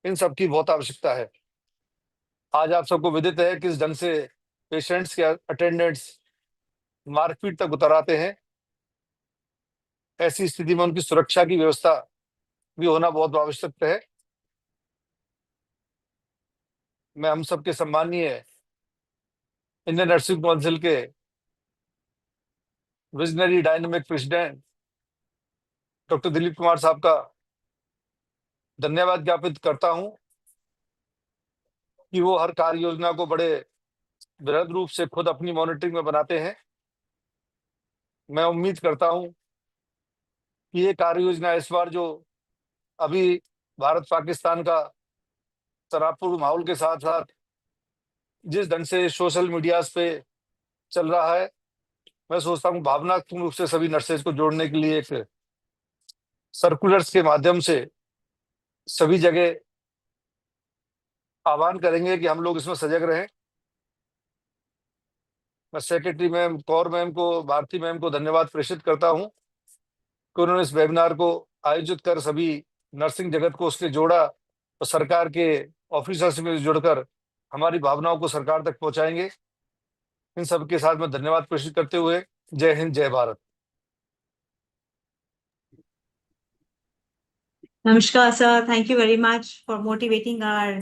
इन सब की बहुत आवश्यकता है। आज आप सबको विदित है किस ढंग से पेशेंट्स के अटेंडेंट्स मारपीट तक उतर आते हैं। ऐसी स्थिति में उनकी सुरक्षा की व्यवस्था भी होना बहुत आवश्यक है। मैं हम सबके सम्मानीय इंडियन नर्सिंग काउंसिल के visionary dynamic president doctor Dilip Kumar साहब का धन्यवाद ज्ञापित करता हूं कि वो हर कार्य योजना को बड़े बृहद रूप से खुद अपनी मॉनिटरिंग में बनाते हैं। मैं उम्मीद करता हूं कि ये कार्य योजना इस बार जो अभी भारत पाकिस्तान का तनावपूर्ण माहौल के साथ साथ जिस ढंग से सोशल मीडिया पे चल रहा है, मैं सोचता हूँ भावनात्मक रूप से सभी नर्सेज को जोड़ने के लिए एक सर्कुलर्स के माध्यम से सभी जगह आह्वान करेंगे कि हम लोग इसमें सजग रहें। मैं सेक्रेटरी मैम, कौर मैम को, भारती मैम को धन्यवाद प्रेषित करता हूं कि उन्होंने इस वेबिनार को आयोजित कर सभी नर्सिंग जगत को उसके जोड़ा और सरकार के ऑफिसर्स में जुड़कर हमारी भावनाओं को सरकार तक पहुंचाएंगे। इन सबके साथ मैं धन्यवाद प्रेषित करते हुए जय हिंद, जय Bharat. Namaskar, sir. Thank you very much for motivating our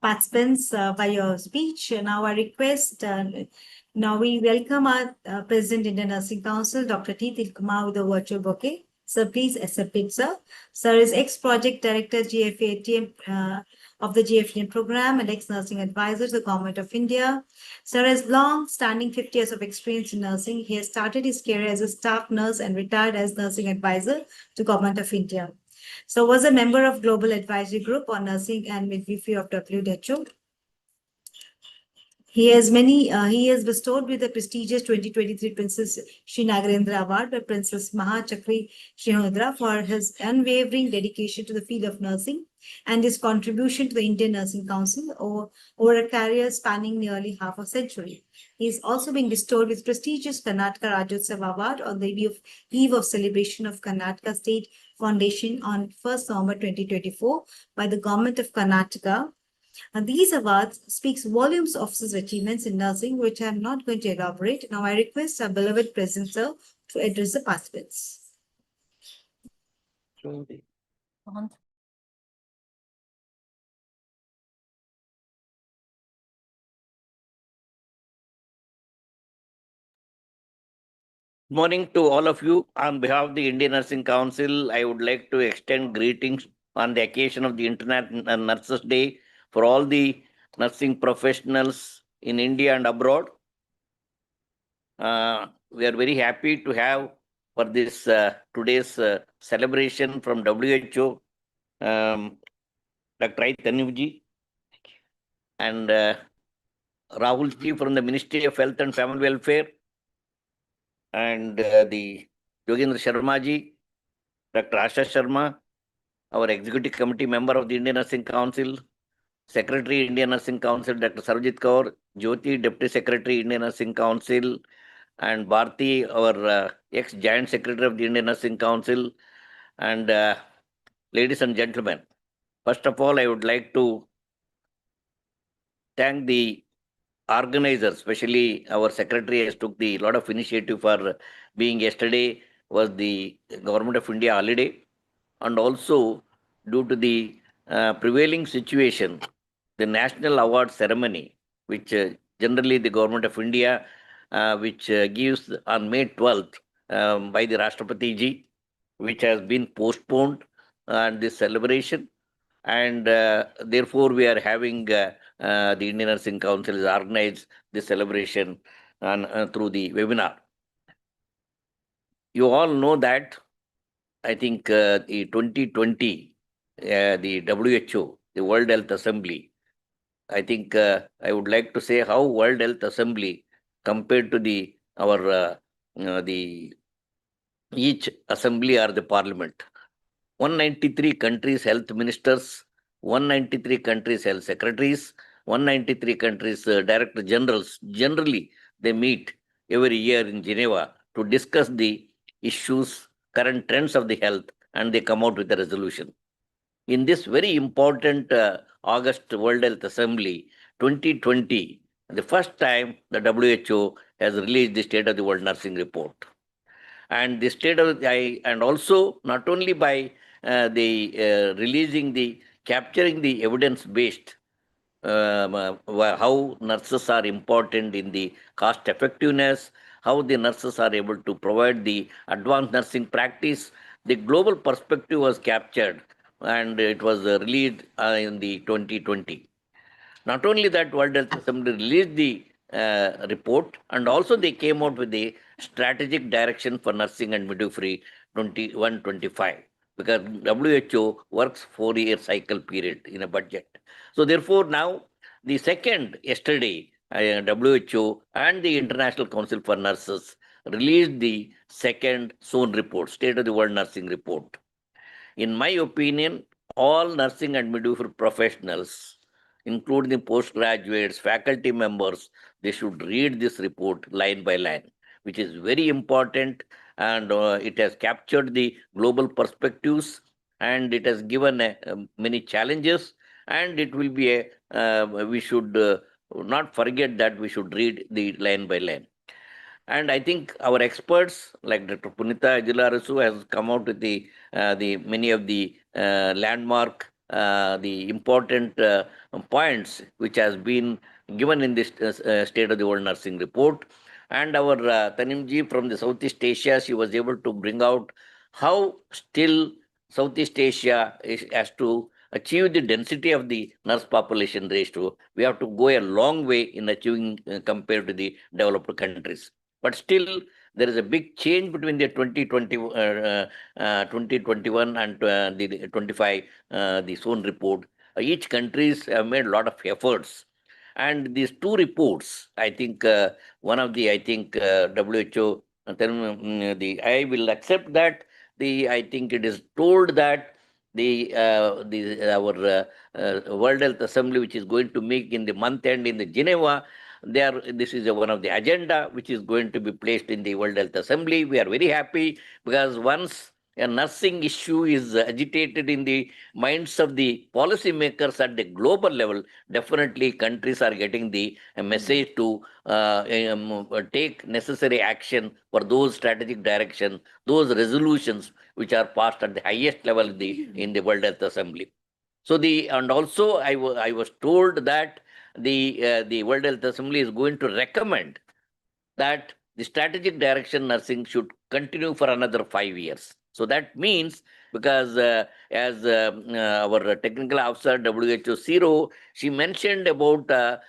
participants by your speech. Now I request, now we welcome our President Indian Nursing Council, Dr. T. Tilkumar, with a virtual bouquet. Sir, please accept it, sir. Sir is ex-project director GFA of the GFN program and ex-nursing advisor to the Government of India. Sir has long-standing 50 years of experience in nursing. He has started his career as a staff nurse and retired as nursing advisor to Government of India. So was a member of Global Advisory Group on Nursing and Midwifery of WHO. He has bestowed with the prestigious 2023 Princess Shri Nagarendra Award by Princess Maha Chakri Srinodra for his unwavering dedication to the field of nursing and his contribution to the Indian Nursing Council over a career spanning nearly half a century. He is also being bestowed with prestigious Karnataka Rajyotsava Award on the eve of celebration of Karnataka State Foundation on 1st November 2024 by the Government of Karnataka. And these awards speaks volumes of his achievements in nursing, which I'm not going to elaborate. Now I request our beloved President Sir to address the participants. Morning to all of you. On behalf of the Indian Nursing Council, I would like to extend greetings on the occasion of the International Nurses Day for all the nursing professionals in India and abroad. We are very happy to have for this today's celebration from WHO, Dr. Tanimizu and Rahul Ji from the Ministry of Health and Family Welfare, and the Yogendra Sharma Ji, Dr. Asha Sharma, our Executive Committee member of the Indian Nursing Council, Secretary Indian Nursing Council, Dr. Sajjit Kaur, Jyoti, Deputy Secretary Indian Nursing Council, and Bharti, our ex-Joint Secretary of the Indian Nursing Council, and ladies and gentlemen, first of all, I would like to thank the organizers, especially our secretary has took the lot of initiative for being yesterday was the Government of India holiday, and also due to the prevailing situation, the national award ceremony, which generally the Government of India, which gives on May 12th by the Rashtrapati ji, which has been postponed, and this celebration, and therefore we are having the Indian Nursing Council has organized the celebration through the webinar. You all know that I think the 2020, the WHO, the World Health Assembly, I think I would like to say how World Health Assembly compared to the each assembly or the parliament. 193 countries health ministers, 193 countries health secretaries, 193 countries director generals. Generally, they meet every year in Geneva to discuss the issues, current trends of the health, and they come out with a resolution. In this very important August World Health Assembly 2020, the first time the WHO has released the State of the World Nursing Report. And the state of and also not only by releasing the capturing the evidence based how nurses are important in the cost effectiveness, how the nurses are able to provide the advanced nursing practice. The global perspective was captured and it was released in the 2020. Not only that, World Health Assembly released the report, and also they came out with the strategic direction for nursing and midwifery 21-25, because WHO works 4-year cycle period in a budget. So therefore now the second yesterday WHO and the International Council for Nurses released the second zone report, State of the World Nursing Report. In my opinion, all nursing and midwifery professionals, including the postgraduates, faculty members, they should read this report line by line, which is very important, and it has captured the global perspectives, and it has given many challenges, and it will be we should not forget that we should read the line by line. And I think our experts like Dr. Punita Ajilarasu has come out with the many of the landmark, the important points which has been given in this State of the World Nursing Report. And our Tanimji from the Southeast Asia, she was able to bring out how still Southeast Asia has to achieve the density of the nurse population ratio. We have to go a long way in achieving compared to the developed countries. But still, there is a big change between the 2021 and the 25, the zone report. Each countries have made a lot of efforts. And these two reports, I think one of the, I think WHO, I will accept that I think it is told that our World Health Assembly, which is going to make in the month end in the Geneva, this is one of the agenda which is going to be placed in the World Health Assembly. We are very happy because once a nursing issue is agitated in the minds of the policymakers at the global level, definitely countries are getting the message to take necessary action for those strategic direction, those resolutions which are passed at the highest level in the World Health Assembly. So and also I was told that the World Health Assembly is going to recommend that the strategic direction nursing should continue for another 5 years. So that means, because as our technical officer, WHO Zero, she mentioned about the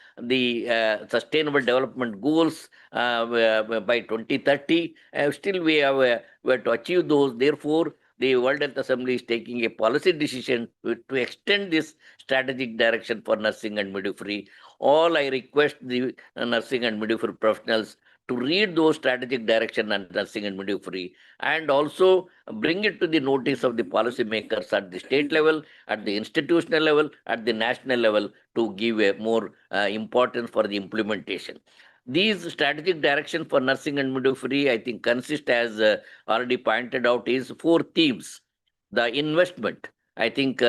sustainable development goals by 2030. Still we have to achieve those. Therefore, the World Health Assembly is taking a policy decision to extend this strategic direction for nursing and midwifery. All I request the nursing and midwifery professionals to read those strategic direction and nursing and midwifery, and also bring it to the notice of the policymakers at the state level, at the institutional level, at the national level, to give a more importance for the implementation. These strategic direction for nursing and midwifery, I think, consist, as already pointed out, is 4 themes. The investment, I think,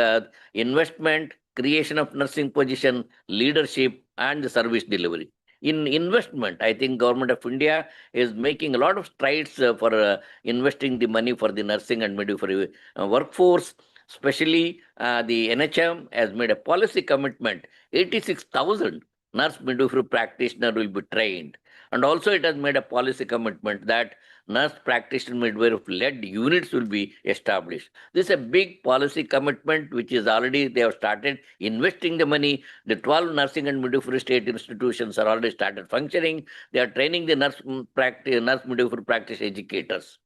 investment, creation of nursing position, leadership, and the service delivery. In investment, I think Government of India is making a lot of strides for investing the money for the nursing and midwifery workforce. Especially the NHM has made a policy commitment. 86,000 nurse midwifery practitioner will be trained. And also it has made a policy commitment that nurse practitioner midwifery led units will be established. This is a big policy commitment which is already, they have started investing the money. The 12 nursing and midwifery state institutions are already started functioning. They are training the nurse midwifery practice educators.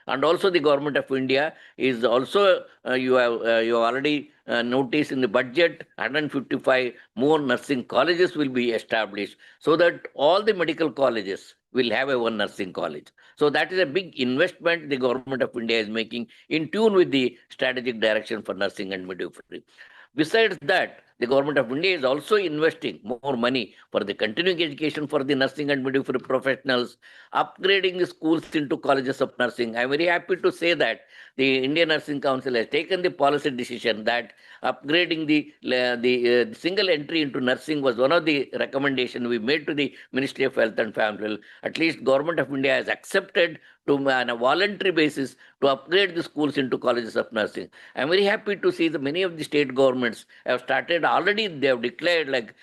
And also the Government of India is also, you have already noticed in the budget, 155 more nursing colleges will be established, so that all the medical colleges will have a one nursing college. So that is a big investment the Government of India is making in tune with the strategic direction for nursing and midwifery. Besides that, the Government of India is also investing more money for the continuing education for the nursing and midwifery professionals, upgrading the schools into colleges of nursing. I'm very happy to say that the Indian Nursing Council has taken the policy decision that upgrading the single entry into nursing was one of the recommendations we made to the Ministry of Health and Family. At least Government of India has accepted to, on a voluntary basis, to upgrade the schools into colleges of nursing. I'm very happy to see that many of the state governments have started already. They have declared, like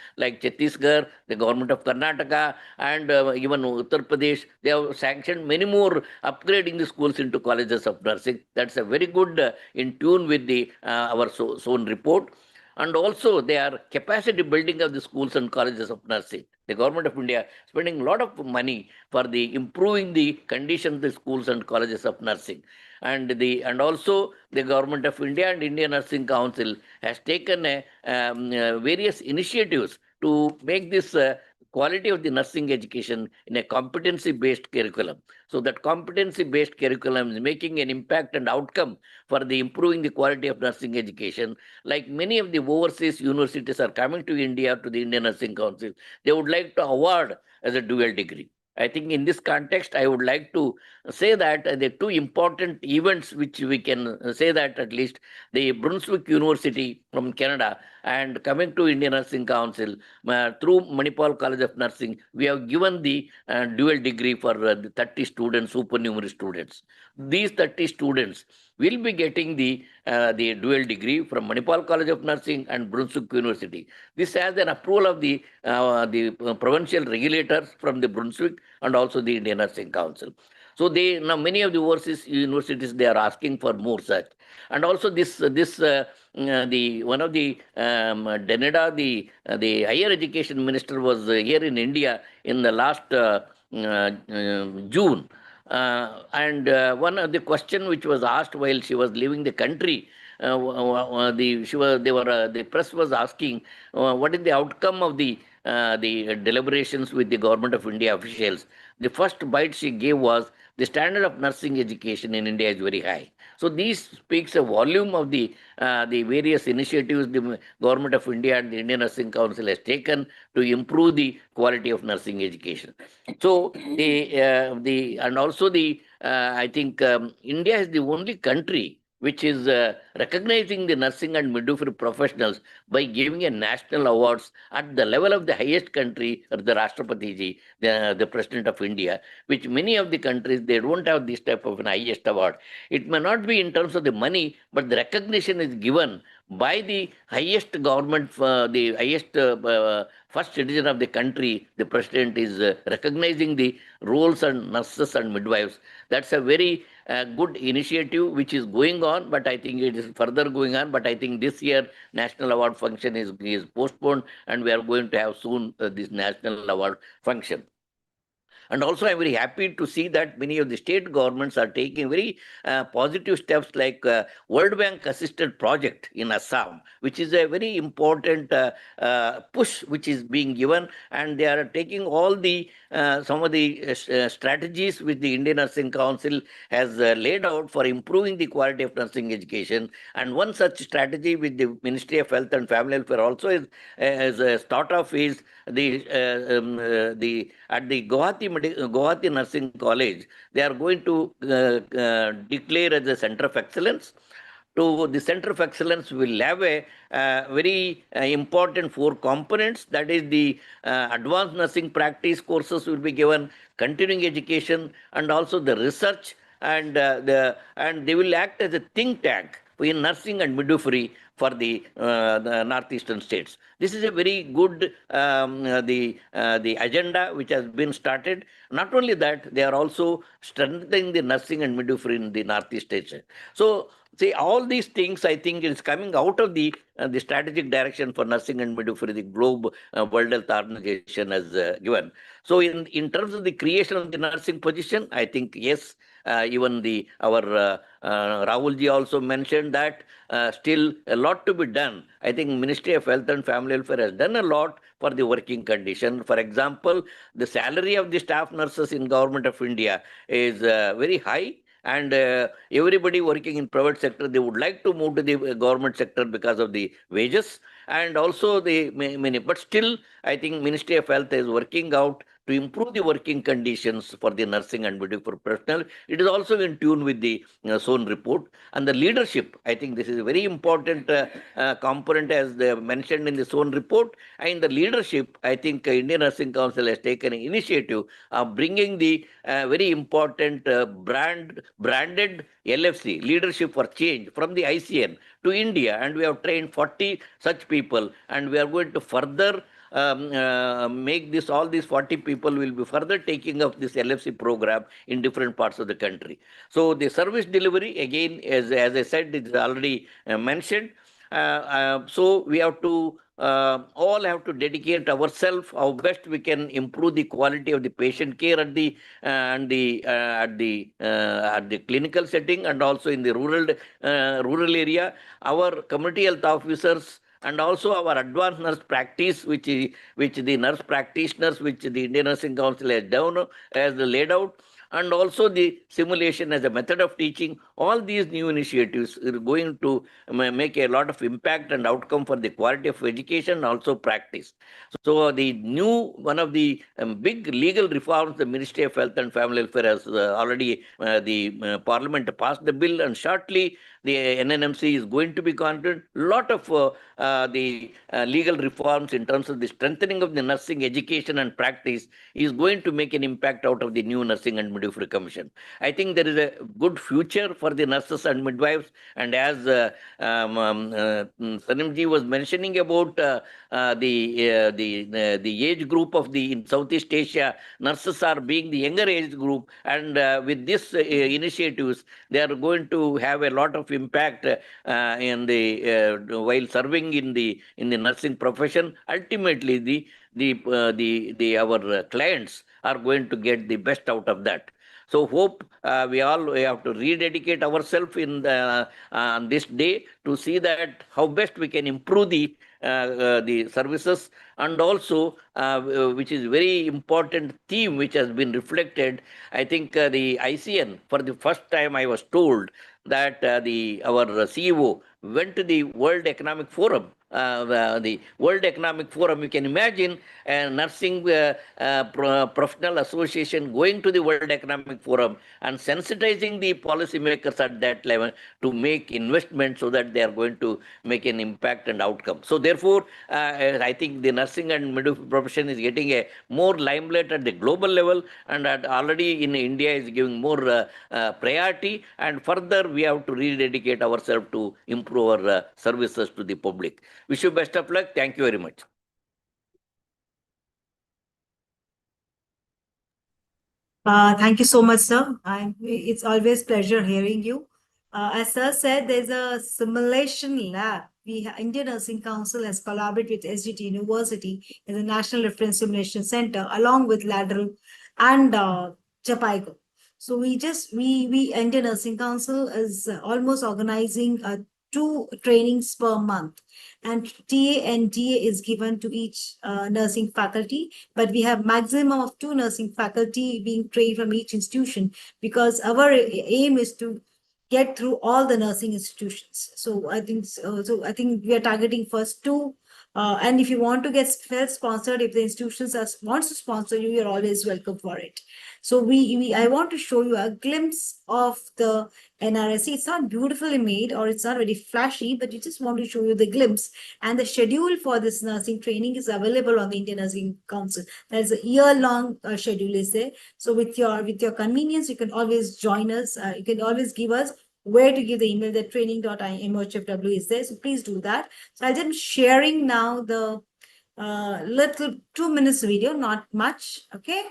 Chhattisgarh, the government of Karnataka, and even Uttar Pradesh. They have sanctioned many more upgrading the schools into colleges of nursing. That's a very good in tune with the our zone report. And also they are capacity building of the schools and colleges of nursing. The Government of India spending a lot of money for the improving the conditions of the schools and colleges of nursing. And also the Government of India and Indian Nursing Council has taken various initiatives to make this quality of the nursing education in a competency-based curriculum. So that competency-based curriculum is making an impact and outcome for the improving the quality of nursing education. Like many of the overseas universities are coming to India, to the Indian Nursing Council, they would like to award as a dual degree. I think in this context, I would like to say that the 2 important events which we can say that at least the Brunswick University from Canada and coming to Indian Nursing Council through Manipal College of Nursing, we have given the dual degree for the 30 students, supernumerary students. These 30 students will be getting the dual degree from Manipal College of Nursing and Brunswick University. This has an approval of the provincial regulators from the Brunswick and also the Indian Nursing Council. So they now many of the overseas universities, they are asking for more such. And also the one of the Deneda, the higher education minister was here in India in the last June. And one of the question which was asked while she was leaving the country, the press was asking what is the outcome of the deliberations with the Government of India officials. The first bite she gave was the standard of nursing education in India is very high. So this speaks a volume of the various initiatives the Government of India and the Indian Nursing Council has taken to improve the quality of nursing education. So and also I think India is the only country which is recognizing the nursing and midwifery professionals by giving a national awards at the level of the highest country, or the Rashtrapati ji, the President of India, which many of the countries, they don't have this type of an highest award. It may not be in terms of the money, but the recognition is given by the highest government, the highest first citizen of the country. The President is recognizing the roles and nurses and midwives. That's a very good initiative which is going on, but I think it is further going on. But I think this year national award function is postponed, and we are going to have soon this national award function. And also, I'm very happy to see that many of the state governments are taking very positive steps like World Bank assisted project in Assam, which is a very important push which is being given, and they are taking all the some of the strategies which the Indian Nursing Council has laid out for improving the quality of nursing education. And one such strategy with the Ministry of Health and Family Welfare also is thought of is the at the Guwahati Nursing College, they are going to declare as a center of excellence. To the center of excellence will have a very important 4 components. That is the advanced nursing practice courses will be given, continuing education, and also the research, and they will act as a think tank in nursing and midwifery for the northeastern states. This is a very good the agenda which has been started. Not only that, they are also strengthening the nursing and midwifery in the northeast states. So, see, all these things, I think, is coming out of the strategic direction for nursing and midwifery the World Health Organization has given. So, in terms of the creation of the nursing position, I think yes, even our Rahulji also mentioned that still a lot to be done. I think Ministry of Health and Family Welfare has done a lot for the working condition. For example, the salary of the staff nurses in Government of India is very high. And everybody working in private sector, they would like to move to the government sector because of the wages and also the many. But still, I think Ministry of Health is working out to improve the working conditions for the nursing and midwifery personnel. It is also in tune with the SON report. And the leadership, I think this is a very important component as they mentioned in the SON report. And the leadership, I think Indian Nursing Council has taken an initiative of bringing the very important branded LFC, Leadership for Change, from the ICN to India. And we have trained 40 such people, and we are going to further make this, all these 40 people will be further taking up this LFC program in different parts of the country. So the service delivery, again, as I said, it is already mentioned. So we have to all have to dedicate ourselves how best we can improve the quality of the patient care at the clinical setting and also in the rural area. Our community health officers and also our advanced nurse practice, which the nurse practitioners, which the Indian Nursing Council has laid out, and also the simulation as a method of teaching. All these new initiatives are going to make a lot of impact and outcome for the quality of education and also practice. So the new, one of the big legal reforms, the Ministry of Health and Family Welfare has already, the Parliament passed the bill, and shortly the NNMC is going to be conducted. Lot of the legal reforms in terms of the strengthening of the nursing education and practice is going to make an impact out of the new Nursing and Midwifery Commission. I think there is a good future for the nurses and midwives. And as Tanimji was mentioning about the age group of the in Southeast Asia, nurses are being the younger age group, and with this initiatives, they are going to have a lot of impact in the while serving in the nursing profession. Ultimately, our clients are going to get the best out of that. So hope we have to rededicate ourselves in on this day to see that how best we can improve the services, and also which is very important theme which has been reflected. I think the ICN, for the first time I was told that our CEO went to the World Economic Forum. The World Economic Forum, you can imagine a nursing professional association going to the World Economic Forum and sensitizing the policymakers at that level to make investment so that they are going to make an impact and outcome. So therefore, I think the nursing and midwifery profession is getting a more limelight at the global level, and already in India is giving more priority, and further we have to rededicate ourselves to improve our services to the public. Wish you best of luck. Thank you very much. Thank you so much, sir. It's always pleasure hearing you. As sir said, there's a simulation lab. Indian Nursing Council has collaborated with SGT University in the National Reference Simulation Center, along with lateral and Japaigo. So we Indian Nursing Council is almost organizing 2 trainings per month, and TA and DA is given to each nursing faculty, but we have maximum of 2 nursing faculty being trained from each institution, because our aim is to get through all the nursing institutions. So I think we are targeting first 2. And if you want to get self-sponsored, if the institutions wants to sponsor you, you're always welcome for it. So I want to show you a glimpse of the NRSC. It's not beautifully made, or it's not very flashy, but you just want to show you the glimpse. And the schedule for this nursing training is available on the Indian Nursing Council. There's a year-long schedule is there. So with your convenience, you can always join us. You can always give us where to give the email. That training.mohfw is there. So please do that. So I'm just sharing now the little 2 minutes video, not much. Okay.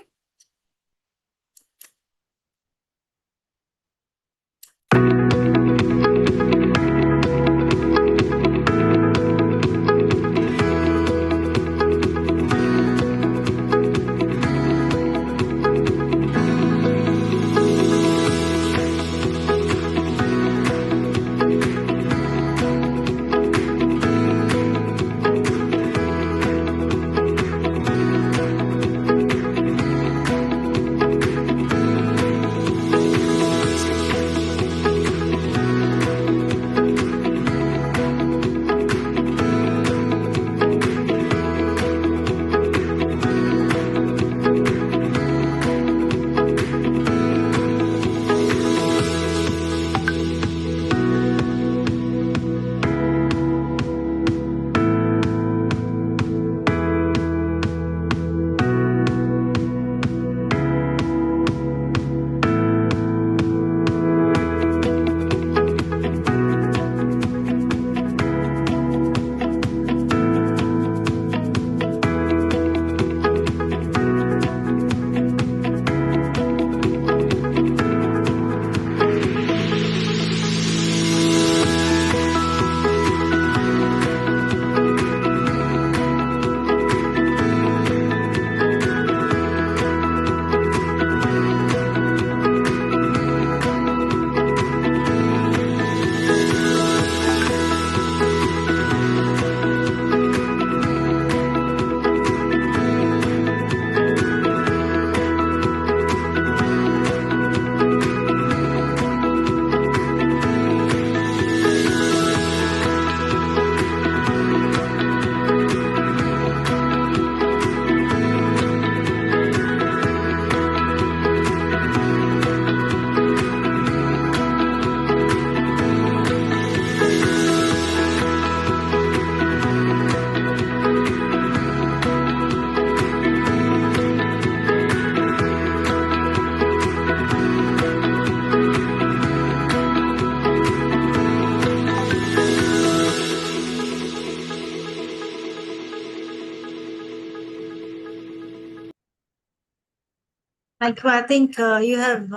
I think you have,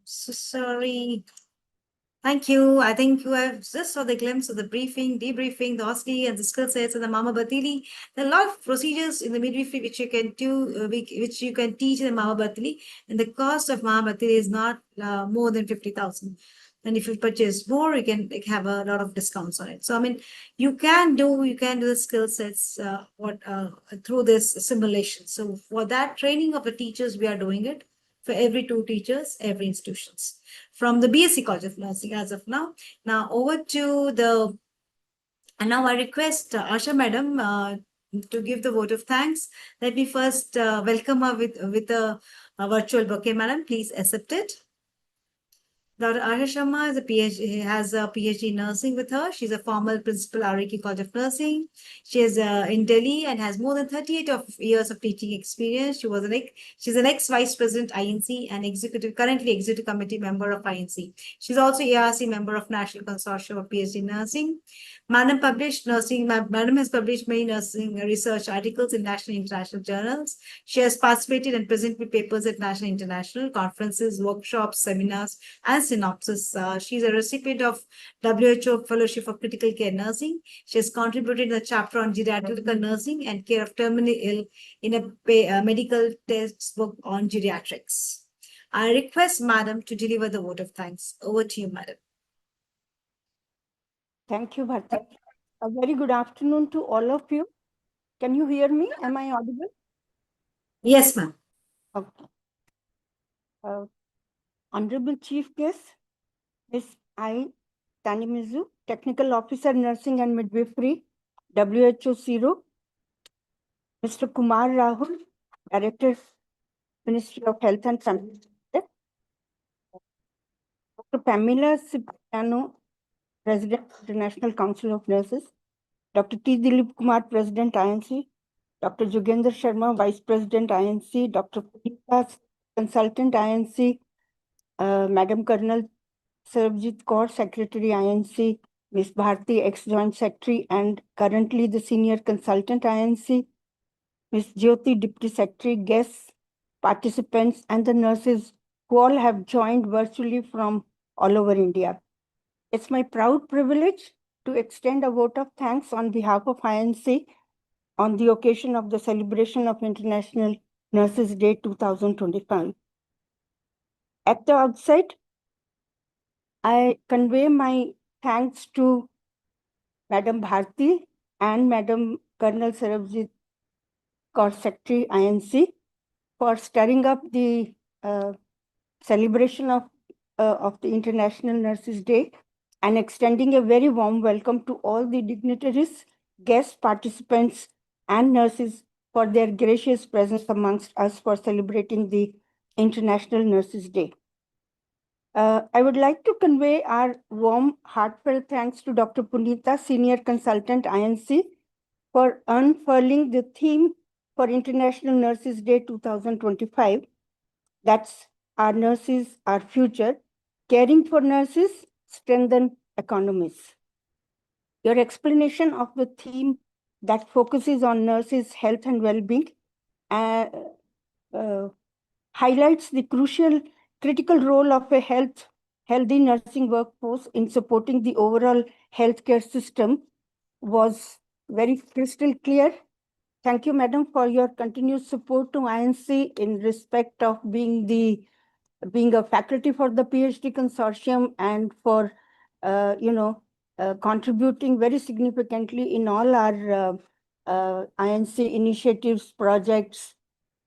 sorry. Thank you. I think you have just saw the glimpse of the briefing, debriefing, the OSCE and the skill sets and the Mama Batili. There are a lot of procedures in the midwifery which you can do, which you can teach in the Mama Batili. And the cost of Mama Batili is not more than 50,000. And if you purchase more, you can have a lot of discounts on it. So, I mean, you can do the skill sets through this simulation. So for that training of the teachers, we are doing it for every 2 teachers, every institutions from the BSc College of Nursing as of now. Now over to the, and now I request Asha Madam to give the vote of thanks. Let me first welcome her with a virtual bouquet. Madam, please accept it. Dr. Asha Sharma is a PhD, has a PhD in nursing with her. She's a former principal RAK College of Nursing. She is in Delhi and has more than 38 years of teaching experience. She's an ex-vice president INC and currently executive committee member of INC. She's also ARC member of National Consortium of PhD Nursing. Madam has published many nursing research articles in national and international journals. She has participated and presented papers at national and international conferences, workshops, seminars, and synopsis. She's a recipient of WHO Fellowship for Critical Care Nursing. She has contributed in the chapter on geriatric nursing and care of terminally ill in a medical textbook on geriatrics. I request Madam to deliver the vote of thanks. Over to you, Madam. Thank you, Bharti. A very good afternoon to all of you. Can you hear me? Am I audible? Yes, ma'am. Okay. Honorable Chief Guest, Ms. Tanimizu, Technical Officer, Nursing and Midwifery, WHO Zero. Mr. Kumar Rahul, Director, Ministry of Health and Family. Dr. Pamela Cipriano, President, International Council of Nurses. Dr. T. Dilip Kumar, President, INC. Dr. Jogendra Sharma, Vice President, INC. Dr. Punita, Consultant, INC. Madam Colonel Sajjit Kaur, Secretary, INC. Ms. Bharti, ex-Joint Secretary and currently the Senior Consultant, INC. Ms. Jyoti, Deputy Secretary, guests, participants, and the nurses who all have joined virtually from all over India. It's my proud privilege to extend a vote of thanks on behalf of INC on the occasion of the celebration of International Nurses Day 2025. At the outset, I convey my thanks to Madam Bharti and Madam Colonel Sarabjit Kaur, Secretary, INC, for stirring up the celebration of the International Nurses Day and extending a very warm welcome to all the dignitaries, guests, participants, and nurses for their gracious presence amongst us for celebrating the International Nurses Day. I would like to convey our warm, heartfelt thanks to Dr. Punita, Senior Consultant, INC, for unfurling the theme for International Nurses Day 2025. That's Our Nurses, Our Future, Caring for Nurses, Strengthen Economies. Your explanation of the theme that focuses on nurses' health and well-being highlights the critical role of a healthy nursing workforce in supporting the overall healthcare system was very crystal clear. Thank you, Madam, for your continued support to INC in respect of being a faculty for the PhD consortium and for contributing very significantly in all our INC initiatives, projects,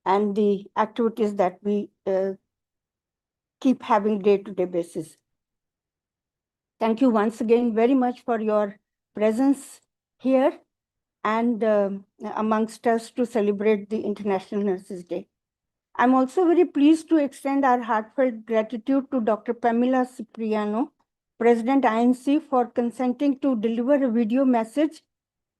and the activities that we keep having day-to-day basis. Thank you once again very much for your presence here and amongst us to celebrate the International Nurses Day. I'm also very pleased to extend our heartfelt gratitude to Dr. Pamela Cipriano, President INC, for consenting to deliver a video message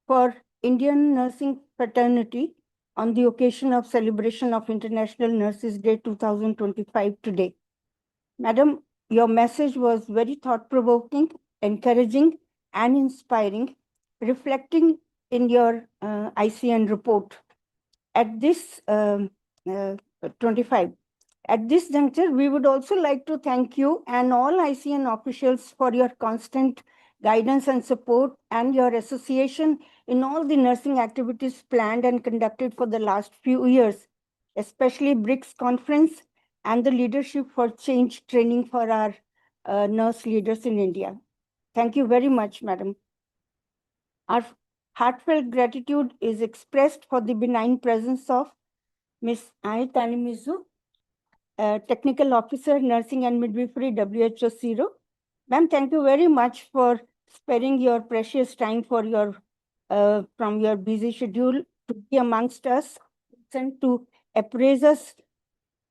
for Indian nursing fraternity on the occasion of celebration of International Nurses Day 2025 today. Madam, your message was very thought-provoking, encouraging, and inspiring, reflecting in your ICN report. At this 25. At this juncture, we would also like to thank you and all ICN officials for your constant guidance and support and your association in all the nursing activities planned and conducted for the last few years, especially BRICS conference and the leadership for change training for our nurse leaders in India. Thank you very much, Madam. Our heartfelt gratitude is expressed for the benign presence of Ms. Tanimizu, Technical Officer, Nursing and Midwifery, WHO Zero. Ma'am, thank you very much for sparing your precious time for your from your busy schedule to be amongst us and to appraise us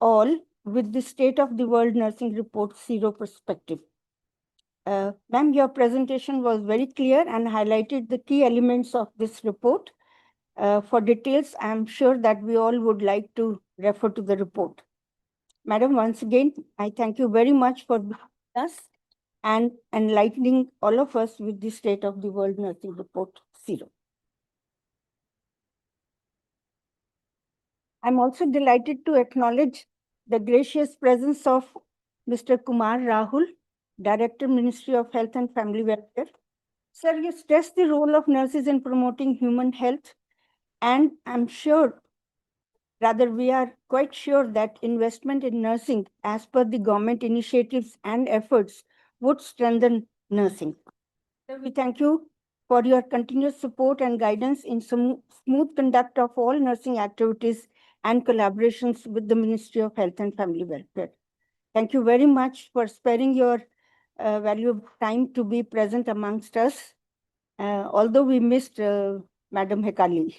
all with the State of the World Nursing Report Zero perspective. Ma'am, your presentation was very clear and highlighted the key elements of this report. For details, I'm sure that we all would like to refer to the report. Madam, once again, I thank you very much for being with us and enlightening all of us with the State of the World Nursing Report Zero. I'm also delighted to acknowledge the gracious presence of Mr. Kumar Rahul, Director, Ministry of Health and Family Welfare. Sir, you stressed the role of nurses in promoting human health, and I'm sure, rather we are quite sure that investment in nursing as per the government initiatives and efforts would strengthen nursing. Sir, we thank you for your continuous support and guidance in smooth conduct of all nursing activities and collaborations with the Ministry of Health and Family Welfare. Thank you very much for sparing your valuable time to be present amongst us, although we missed Madam Hekali.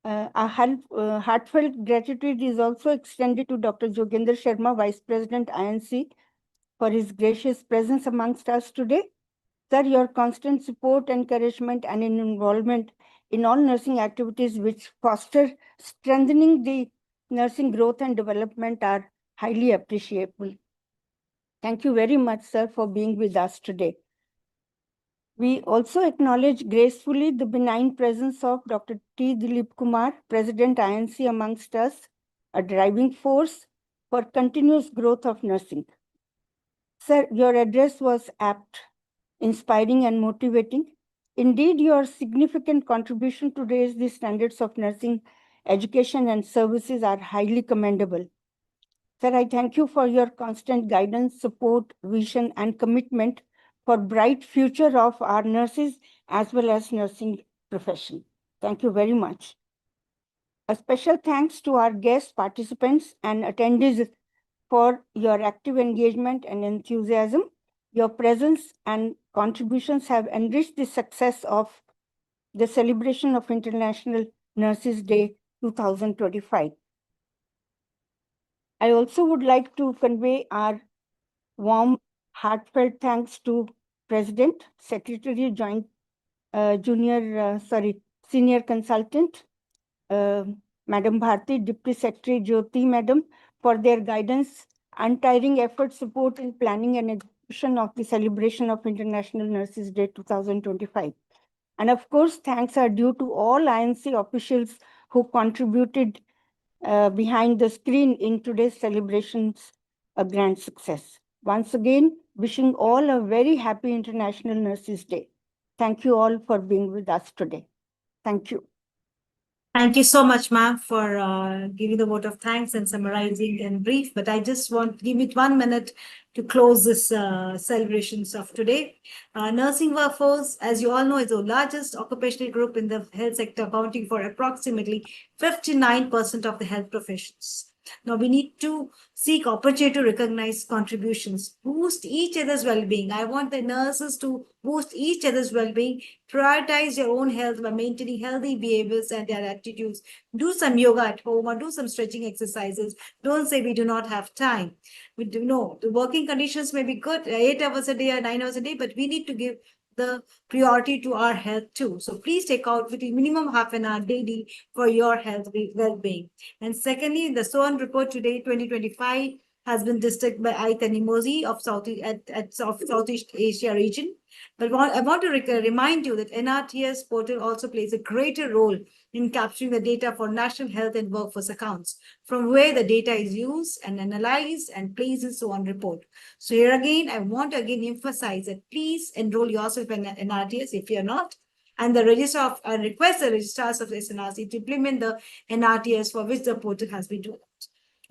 Our heartfelt gratitude is also extended to Dr. Jogendra Sharma, Vice President, INC, for his gracious presence amongst us today. Sir, your constant support, encouragement, and involvement in all nursing activities which foster strengthening the nursing growth and development are highly appreciable. Thank you very much, sir, for being with us today. We also acknowledge gracefully the benign presence of Dr. T. Dilip Kumar, President INC amongst us, a driving force for continuous growth of nursing. Sir, your address was apt, inspiring and motivating. Indeed, your significant contribution to raise the standards of nursing education and services are highly commendable. Sir, I thank you for your constant guidance, support, vision, and commitment for bright future of our nurses as well as nursing profession. Thank you very much. A special thanks to our guest participants and attendees for your active engagement and enthusiasm. Your presence and contributions have enriched the success of the celebration of International Nurses Day 2025. I also would like to convey our warm, heartfelt thanks to President, Secretary, Senior Consultant, Madam Bharti, Deputy Secretary Jyoti, Madam, for their guidance, untiring effort, support in planning and execution of the celebration of International Nurses Day 2025. And of course, thanks are due to all INC officials who contributed behind the screen in today's celebrations, a grand success. Once again, wishing all a very happy International Nurses Day. Thank you all for being with us today. Thank you. Thank you so much, ma'am, for giving the vote of thanks and summarizing in brief. But I just want to give it 1 minute to close this celebrations of today. Nursing workforce, as you all know, is the largest occupational group in the health sector, accounting for approximately 59% of the health professions. Now, we need to seek opportunity to recognize contributions, boost each other's well-being. I want the nurses to boost each other's well-being, prioritize your own health by maintaining healthy behaviors and their attitudes. Do some yoga at home or do some stretching exercises. Don't say we do not have time. We do know the working conditions may be good, 8 hours a day or 9 hours a day, but we need to give the priority to our health too. So please take out with minimum half an hour daily for your health well-being. And secondly, the SOAN report today, 2025, has been district by Tanimizu of Southeast Asia region. But I want to remind you that NRTS portal also plays a greater role in capturing the data for national health and workforce accounts, from where the data is used and analyzed and placed in SOAN report. So here again, I want to again emphasize that please enroll yourself in NRTS if you're not, and the register of request the registrars of SNRC to implement the NRTS for which the portal has been developed.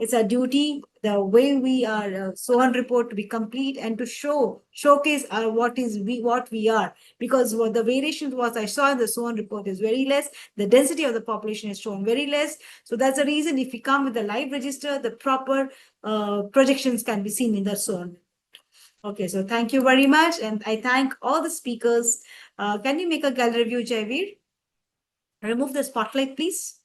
It's a duty, the way we are SOAN report to be complete and to showcase what we are, because what the variation was I saw in the SOAN report is very less. The density of the population is shown very less. So that's the reason if we come with the live register, the proper projections can be seen in the SOAN. Okay, so thank you very much. And I thank all the speakers. Can you make a gallery view, Jaivir? Remove the spotlight, please.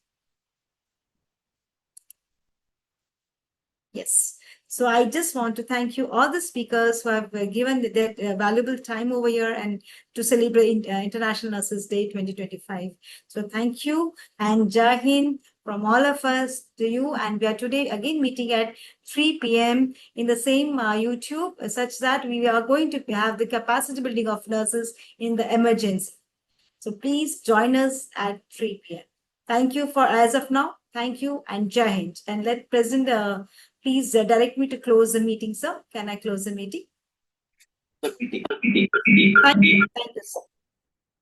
Yes. So I just want to thank you, all the speakers who have given their valuable time over here and to celebrate International Nurses Day 2025. So thank you, and Jai Hind from all of us to you. And we are today again meeting at 3 p.m. in the same YouTube, such that we are going to have the capacity building of nurses in the emergency. So please join us at 3 p.m. Thank you for as of now. Thank you and Jai Hind. And let President please direct me to close the meeting, sir. Can I close the meeting? Thank you, sir.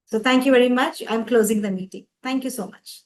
So thank you very much. I'm closing the meeting. Thank you so much.